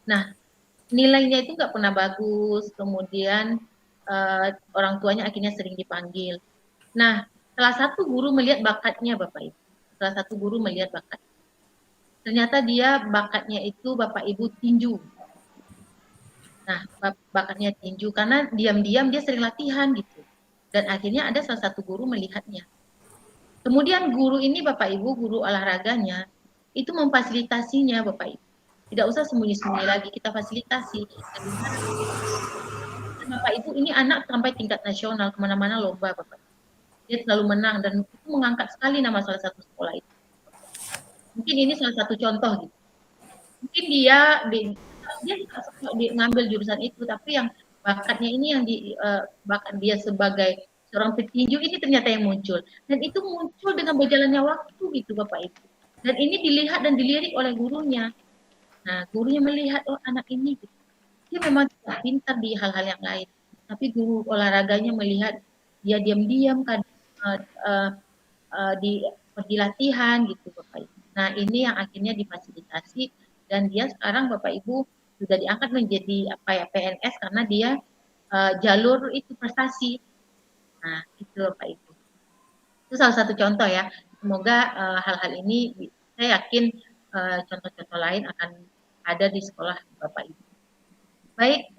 Nah, nilainya itu nggak pernah bagus, kemudian orang tuanya akhirnya sering dipanggil. Nah, salah satu guru melihat bakatnya Bapak Ibu. salah satu guru melihat bakat. Ternyata dia bakatnya itu Bapak Ibu tinju. Nah, bakatnya tinju karena diam-diam dia sering latihan gitu. Dan akhirnya ada salah satu guru melihatnya. Kemudian guru ini Bapak Ibu, guru olahraganya, itu memfasilitasinya Bapak Ibu. Tidak usah sembunyi-sembunyi lagi, kita fasilitasi. Dan Bapak Ibu, ini anak sampai tingkat nasional, kemana-mana lomba Bapak Ibu. Dia selalu menang dan itu mengangkat sekali nama salah satu sekolah itu. Mungkin ini salah satu contoh gitu. Mungkin dia ngambil jurusan itu, tapi yang bakatnya ini yang bakat dia sebagai seorang petinju ini ternyata yang muncul. Dan itu muncul dengan berjalannya waktu gitu Bapak Ibu. Dan ini dilihat dan dilirik oleh gurunya. Nah, gurunya melihat, oh anak ini gitu. Dia memang tidak pintar di hal-hal yang lain. Tapi guru olahraganya melihat dia diam-diam kan di latihan gitu Bapak Ibu. Nah, ini yang akhirnya difasilitasi dan dia sekarang Bapak Ibu sudah diangkat menjadi PNS karena dia jalur itu prestasi. Nah, itu Bapak Ibu. Itu salah satu contoh ya. Semoga hal-hal ini saya yakin contoh-contoh lain akan ada di sekolah Bapak Ibu. Baik,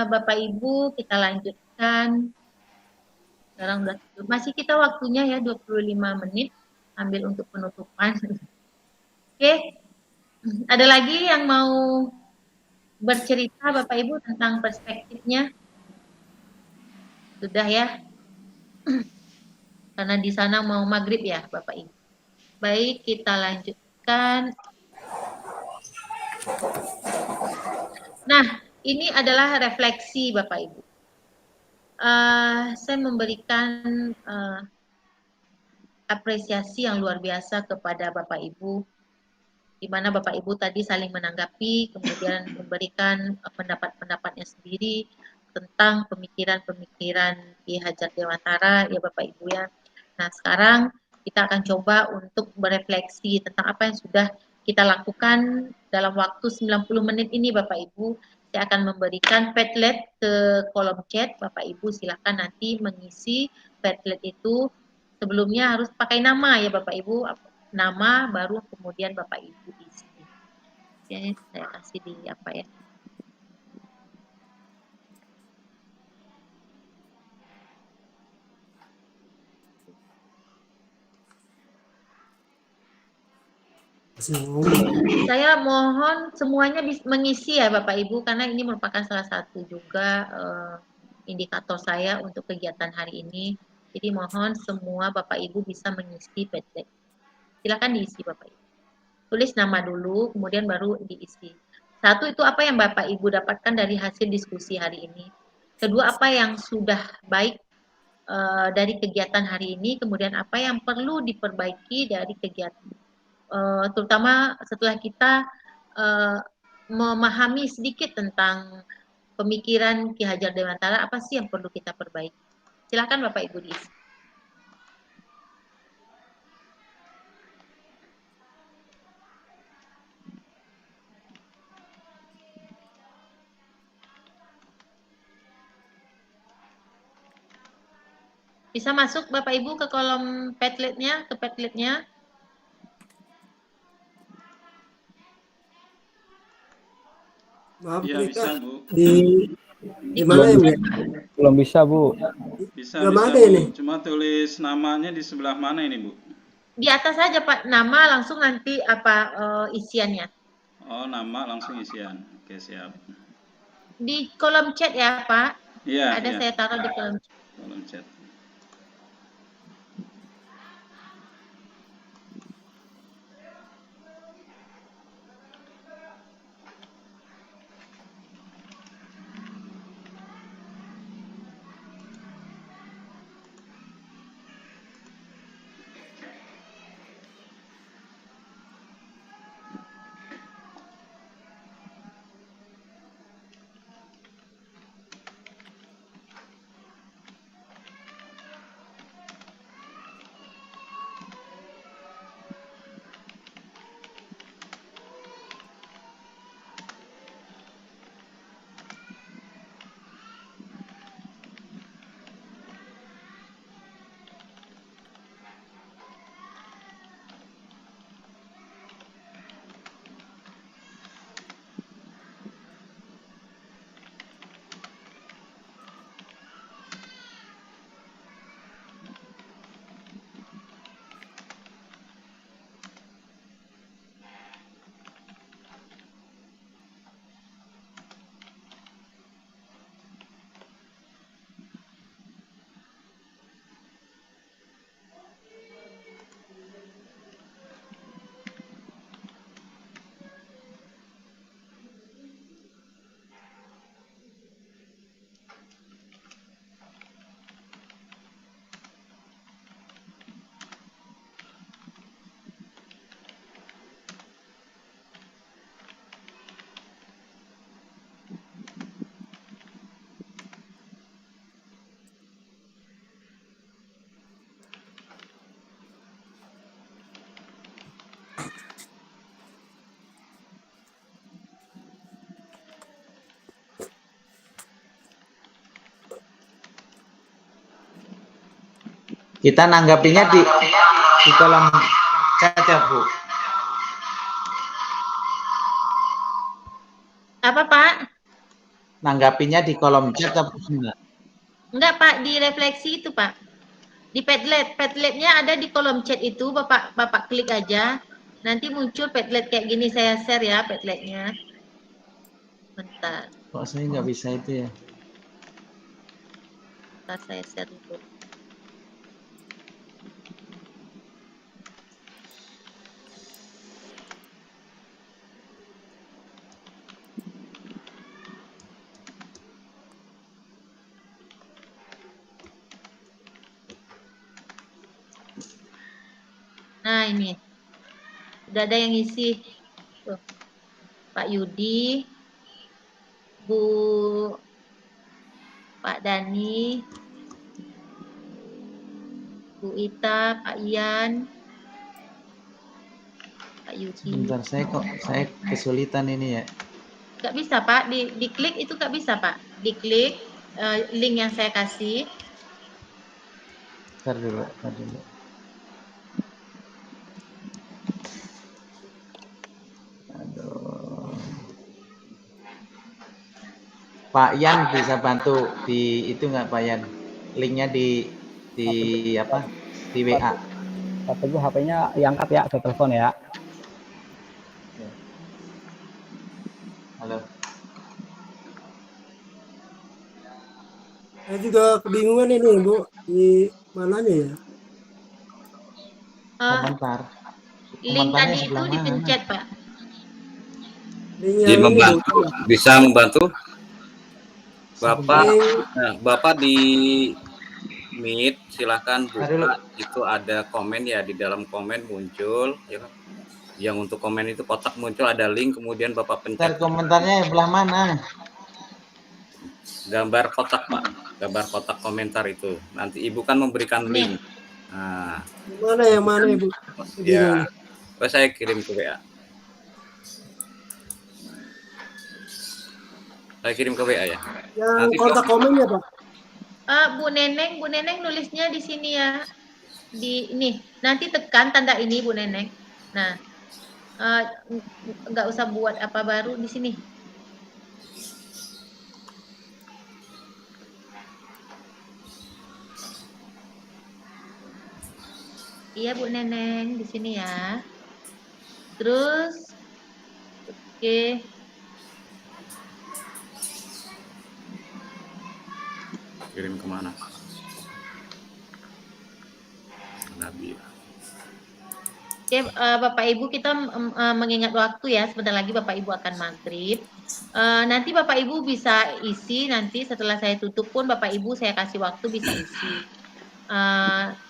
Bapak Ibu, kita lanjutkan. Sekarang masih kita waktunya ya 25 menit ambil untuk penutupan. Oke. Ada lagi yang mau bercerita Bapak Ibu tentang perspektifnya? Sudah ya? Karena di sana mau maghrib ya Bapak Ibu. Baik, kita lanjutkan. Nah, ini adalah refleksi Bapak Ibu. Saya memberikan apresiasi yang luar biasa kepada Bapak Ibu, di mana Bapak Ibu tadi saling menanggapi, kemudian memberikan pendapat-pendapatnya sendiri tentang pemikiran-pemikiran Ki Hajar Dewantara, ya Bapak Ibu ya. Nah, sekarang kita akan coba untuk berefleksi tentang apa yang sudah kita lakukan dalam waktu 90 menit ini Bapak Ibu. Saya akan memberikan Padlet ke kolom chat, Bapak Ibu silakan nanti mengisi Padlet itu. Sebelumnya harus pakai nama ya Bapak Ibu, nama baru kemudian Bapak Ibu isi. Oke, saya kasih di apa ya. Saya mohon semuanya mengisi ya Bapak Ibu karena ini merupakan salah satu juga indikator saya untuk kegiatan hari ini. Jadi mohon semua Bapak Ibu bisa mengisi Padlet. Silakan diisi Bapak Ibu. Tulis nama dulu kemudian baru diisi. Satu itu apa yang Bapak Ibu dapatkan dari hasil diskusi hari ini. Kedua apa yang sudah baik dari kegiatan hari ini, kemudian apa yang perlu diperbaiki dari kegiatan terutama setelah kita memahami sedikit tentang pemikiran Ki Hajar Dewantara, apa sih yang perlu kita perbaiki? Silakan Bapak Ibu diisi. Bisa masuk Bapak Ibu ke kolom Padlet-nya, ke Padlet-nya. Maaf, Iya, bisa, Bu. Di mana ya, Bu? Belum bisa, Bu. Bisa, Belum bisa, ada Bu. ini. Cuma tulis namanya di sebelah mana ini, Bu? Di atas saja Pak, nama langsung nanti apa isiannya. Oh, nama langsung isian. Oke, siap. Di kolom chat ya Pak. Iya, Ada iya. saya taruh di kolom chat. Kolom chat. Kita nanggapinya di kolom chat ya, Bu. Apa, Pak? Nanggapinya di kolom chat apa enggak? Enggak, Pak, di refleksi itu, Pak. Di Padlet. Padletnya ada di kolom chat itu, Bapak klik aja. Nanti muncul Padlet kayak gini, saya share ya Padletnya. Bentar. Kok saya nggak bisa itu ya? Bentar saya share dulu. Nah, ini. Udah ada yang ngisi. Tuh. Pak Yudi, Pak Dani, Bu Ita, Pak Ian, Pak Yudi. Sebentar, saya kesulitan ini ya. Nggak bisa, Pak. Diklik itu nggak bisa, Pak. Diklik link yang saya kasih. Ntar dulu. Aduh. Pak Yan bisa bantu di itu nggak, Pak Yan? Linknya di apa? Di WA. Pak Teguh HP-nya diangkat ya, ke telepon ya. Halo. Saya juga kebingungan ini, Bu. Di mananya ya? Komentar. Link tadi itu dipencet, Pak. Jadi membantu, bisa membantu Bapak di Meet, silakan buka. Itu ada komen ya, di dalam komen muncul ya. Yang untuk komen itu kotak muncul, ada link, kemudian Bapak pencet. Komentarnya yang belah mana? Gambar kotak, Pak. Gambar kotak komentar itu. Nanti Ibu kan memberikan link. Nah, yang mana Ibu? Ya, saya kirim ke WA. Saya kirim ke WA ya. Yang Nanti kontak komennya, Pak. Bu Neneng nulisnya di sini ya. Di ini. Nanti tekan tanda ini, Bu Neneng. Nah, nggak usah buat apa baru di sini. Iya, Bu Neneng, di sini ya. Terus, oke. Kirim kemana? Nabi. Oke, Bapak Ibu, kita mengingat waktu ya. Sebentar lagi Bapak Ibu akan maghrib. Nanti Bapak Ibu bisa isi. Nanti setelah saya tutup pun Bapak Ibu saya kasih waktu bisa isi.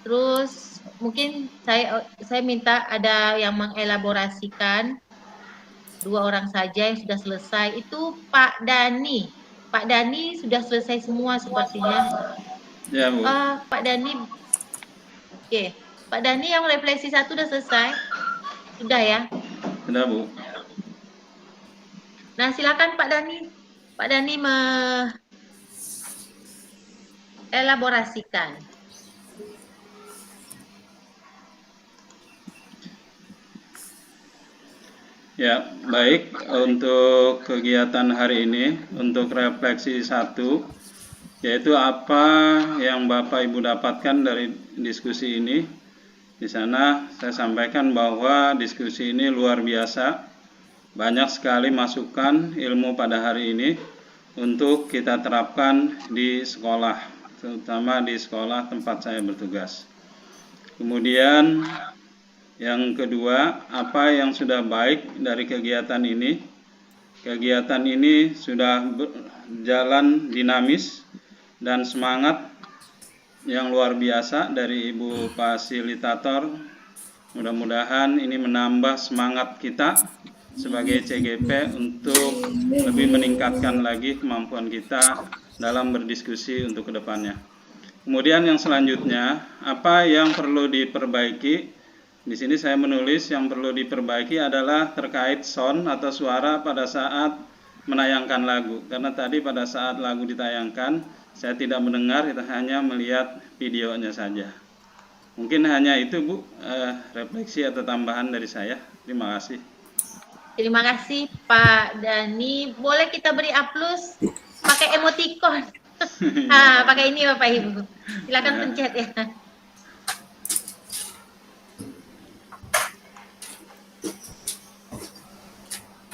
Terus mungkin saya minta ada yang mengelaborasikan 2 orang saja yang sudah selesai. Itu Pak Dani. Pak Dani sudah selesai semua sepertinya. Ya, Bu. Pak Dani. Oke. Pak Dani yang refleksi 1 sudah selesai. Sudah ya? Sudah, Bu. Nah, silakan Pak Dani. Pak Dani elaborasikan. Ya, baik. Untuk kegiatan hari ini, untuk refleksi 1, yaitu apa yang Bapak Ibu dapatkan dari diskusi ini. Di sana saya sampaikan bahwa diskusi ini luar biasa. Banyak sekali masukan ilmu pada hari ini untuk kita terapkan di sekolah, terutama di sekolah tempat saya bertugas. Kemudian yang kedua, apa yang sudah baik dari kegiatan ini? Kegiatan ini sudah berjalan dinamis dan semangat yang luar biasa dari Ibu Fasilitator. Mudah-mudahan ini menambah semangat kita sebagai CGP untuk lebih meningkatkan lagi kemampuan kita dalam berdiskusi untuk kedepannya. Kemudian yang selanjutnya, apa yang perlu diperbaiki? Di sini saya menulis yang perlu diperbaiki adalah terkait sound atau suara pada saat menayangkan lagu. Karena tadi pada saat lagu ditayangkan, saya tidak mendengar, kita hanya melihat videonya saja. Mungkin hanya itu Bu, refleksi atau tambahan dari saya. Terima kasih. Terima kasih Pak Dani. Boleh kita beri aplaus pakai emoticon. Pakai ini Bapak Ibu. Silakan pencet ya.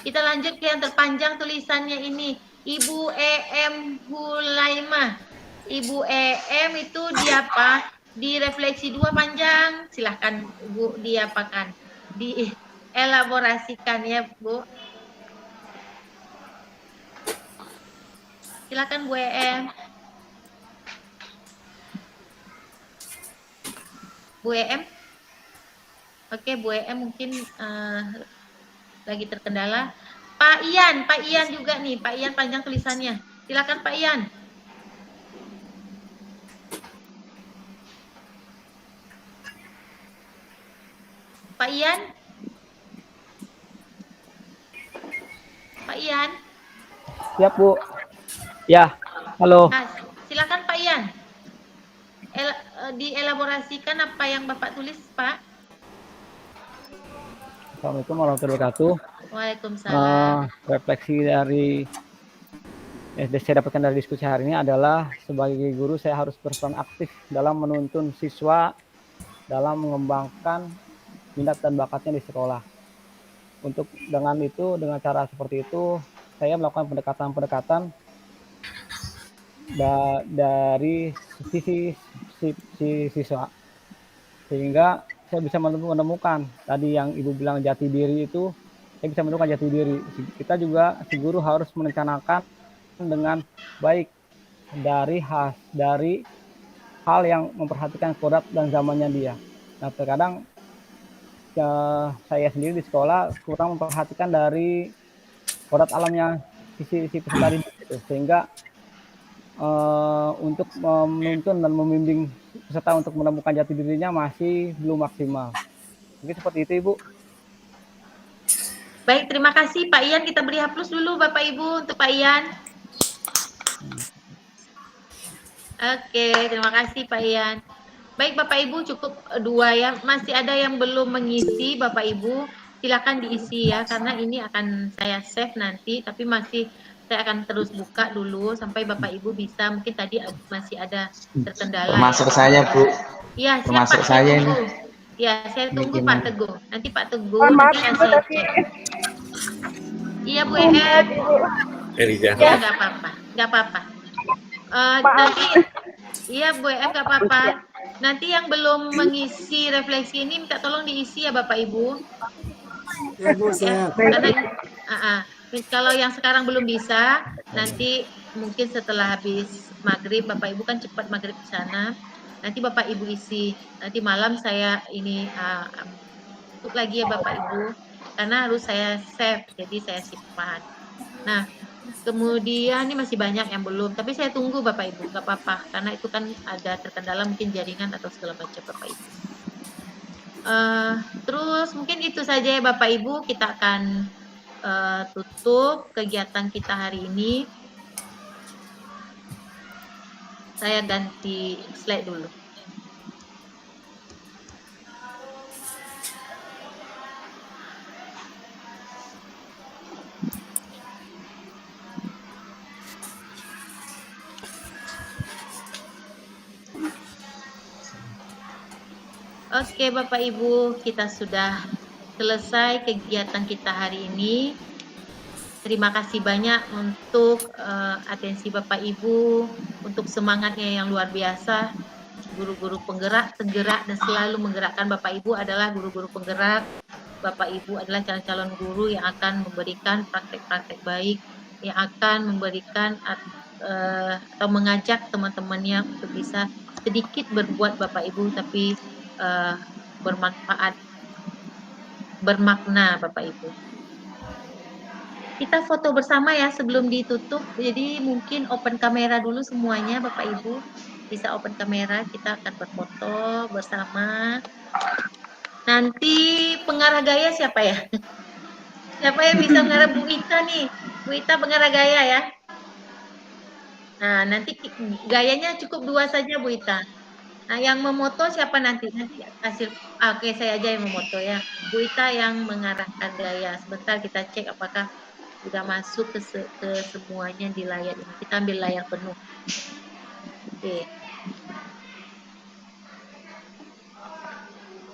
Kita lanjut ke yang terpanjang tulisannya ini. Ibu EM Hulaimah. Ibu EM itu di apa? Di refleksi 2 panjang. Silahkan Bu diapakan. Dielaborasikan ya Bu. Silakan Bu EM. Bu EM. Oke, Bu EM mungkin lagi terkendala. Pak Ian juga nih. Pak Ian panjang tulisannya. Silakan Pak Ian. Pak Ian? Pak Ian? Siap, Bu. Ya, halo. Nah, silakan Pak Ian. Dielaborasikan apa yang Bapak tulis, Pak. Assalamualaikum warahmatullahi wabarakatuh. Waalaikumsalam. Refleksi dari saya dapatkan dari diskusi hari ini adalah sebagai guru saya harus berperan aktif dalam menuntun siswa dalam mengembangkan minat dan bakatnya di sekolah. Untuk dengan cara seperti itu, saya melakukan pendekatan-pendekatan dari sisi siswa, sehingga saya bisa menemukan tadi yang Ibu bilang jati diri itu, saya bisa menemukan jati diri. Kita juga, si guru harus merencanakan dengan baik dari hal yang memperhatikan kodrat dan zamannya dia. Nah, terkadang saya sendiri di sekolah kurang memperhatikan dari kodrat alamnya si peserta didik itu, sehingga untuk menuntun dan membimbing peserta untuk menemukan jati dirinya masih belum maksimal. Mungkin seperti itu, Ibu. Baik, terima kasih Pak Ian. Kita beri aplaus dulu Bapak Ibu untuk Pak Ian. Oke, terima kasih Pak Ian. Baik Bapak Ibu, cukup 2 ya. Masih ada yang belum mengisi Bapak Ibu, silakan diisi ya, karena ini akan saya save nanti, tapi saya akan terus buka dulu sampai Bapak Ibu bisa. Mungkin tadi masih ada terkendala. Termasuk saya, Bu. Iya, siap Termasuk Pak. saya ini. Ya, saya tunggu Bikin. Pak Teguh. Nanti Pak Teguh Maaf, nanti Ibu, tapi Iya Bu Em. Eliza. Ya, nggak apa-apa, nggak apa-apa. Nanti, iya Bu Em, nggak apa-apa. Nanti yang belum mengisi refleksi ini minta tolong diisi ya Bapak Ibu. Ya Bu, siap. Karena kalau yang sekarang belum bisa, nanti mungkin setelah habis maghrib, Bapak Ibu kan cepat maghrib di sana. Nanti Bapak Ibu isi. Nanti malam saya ini tutup lagi ya Bapak Ibu, karena harus saya save, jadi saya simpan. Nah, kemudian ini masih banyak yang belum, tapi saya tunggu Bapak Ibu, nggak apa-apa, karena itu kan ada terkendala mungkin jaringan atau segala macam Bapak Ibu. Terus mungkin itu saja ya Bapak Ibu, kita akan tutup kegiatan kita hari ini. Saya ganti slide dulu. Oke Bapak Ibu, kita sudah selesai kegiatan kita hari ini. Terima kasih banyak untuk atensi Bapak Ibu, untuk semangatnya yang luar biasa. Guru-guru penggerak, tergerak dan selalu menggerakkan Bapak Ibu adalah guru-guru penggerak. Bapak Ibu adalah calon-calon guru yang akan memberikan praktek-praktek baik, yang akan memberikan atau mengajak teman-temannya untuk bisa sedikit berbuat Bapak Ibu, tapi bermanfaat, bermakna Bapak Ibu. Kita foto bersama ya sebelum ditutup, jadi mungkin open kamera dulu semuanya Bapak Ibu, bisa open kamera, kita akan berfoto bersama. Nanti pengarah gaya siapa ya? Siapa yang bisa mengarah? Bu Ita nih, Bu Ita pengarah gaya ya. Nah nanti gayanya cukup 2 saja Bu Ita. Nah, yang memoto siapa nanti? Nanti hasil. Oke, saya aja yang memoto ya. Bu Ita yang mengarahkan gaya. Sebentar kita cek apakah sudah masuk ke semuanya di layar ini. Kita ambil layar penuh. Oke.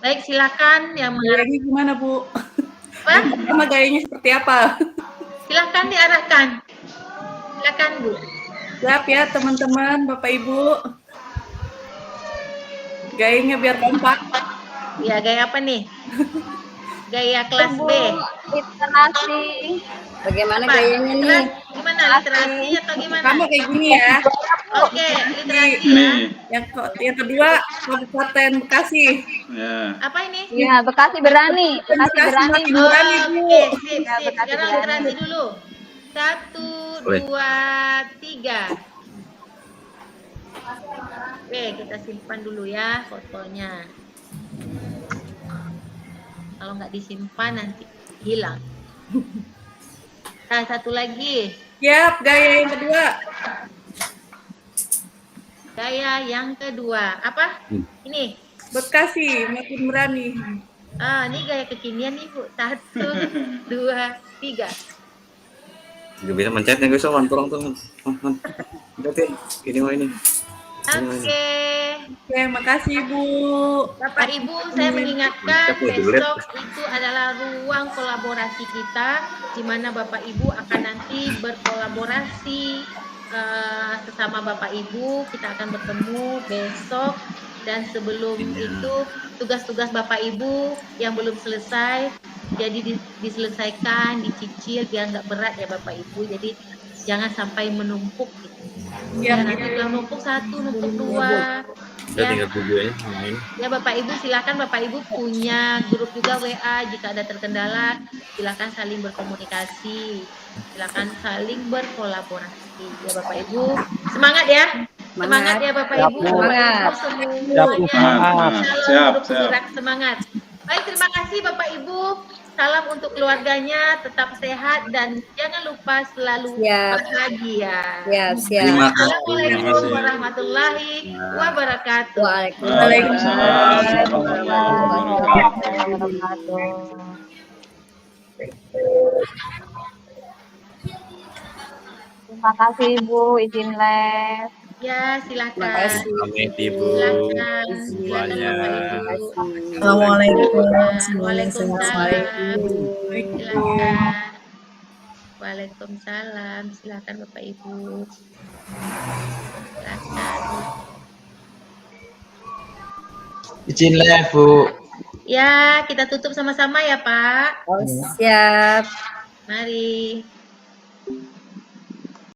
Baik, silakan yang mengarahkan. Gayanya gimana, Bu? Apa? Pertama gayanya seperti apa? Silakan diarahkan. Silakan, Bu. Siap ya, teman-teman, Bapak Ibu. Gayanya biar kompak. Ya, gaya apa nih? Gaya kelas B. Literasi. Bagaimana Apa? gayanya nih? Gimana, literasi atau gimana? Pertama kayak gini ya. Oke, literasi ya. Yang kedua, Kabupaten Bekasi. Ya. Apa ini? Ya, Bekasi berani. Bekasi berani. makin berani, Bu. Oke, sip, Ya, sip. Bekasi Sekarang berani. literasi dulu. 1, 2, 3. Oke, kita simpan dulu ya fotonya. Kalau nggak disimpan nanti hilang. Nah, satu lagi. Siap, gaya yang kedua. Gaya yang kedua. Apa? Ini. Bekasi makin berani. Ini gaya kekinian nih, Bu. 1, 2, 3. Nggak bisa mencetnya guys, tolong tuh. Lihatin, ini mah ini. Oke, makasih Bu. Bapak Ibu, saya mengingatkan besok itu adalah ruang kolaborasi kita, di mana Bapak Ibu akan nanti berkolaborasi sesama Bapak Ibu. Kita akan bertemu besok, dan sebelum itu tugas-tugas Bapak Ibu yang belum selesai, jadi diselesaikan, dicicil biar nggak berat ya Bapak Ibu. Jadi jangan sampai menumpuk gitu. Ya, nanti udah numpuk 1, numpuk 2. Saya tinggal videonya main. Ya Bapak Ibu, silakan Bapak Ibu punya grup juga WA, jika ada terkendala silakan saling berkomunikasi, silakan saling berkolaborasi. Ya Bapak Ibu, semangat ya. Semangat ya Bapak Ibu. Semangat. Semuanya. Siap. Bergerak semangat. Baik, terima kasih Bapak Ibu. Salam untuk keluarganya, tetap sehat dan jangan lupa selalu bahagia. Ya, siap. Terima kasih. Assalamualaikum warahmatullahi wabarakatuh. Waalaikumsalam warahmatullahi wabarakatuh. Terima kasih Ibu, izin les. Ya, silakan. Terima kasih. Pamit Ibu. Silakan Semuanya. Assalamualaikum. Waalaikumsalam. Silakan. Waalaikumsalam. Silakan Bapak Ibu. Silakan. Izin live, Bu. Ya, kita tutup sama-sama ya, Pak. Siap. Mari.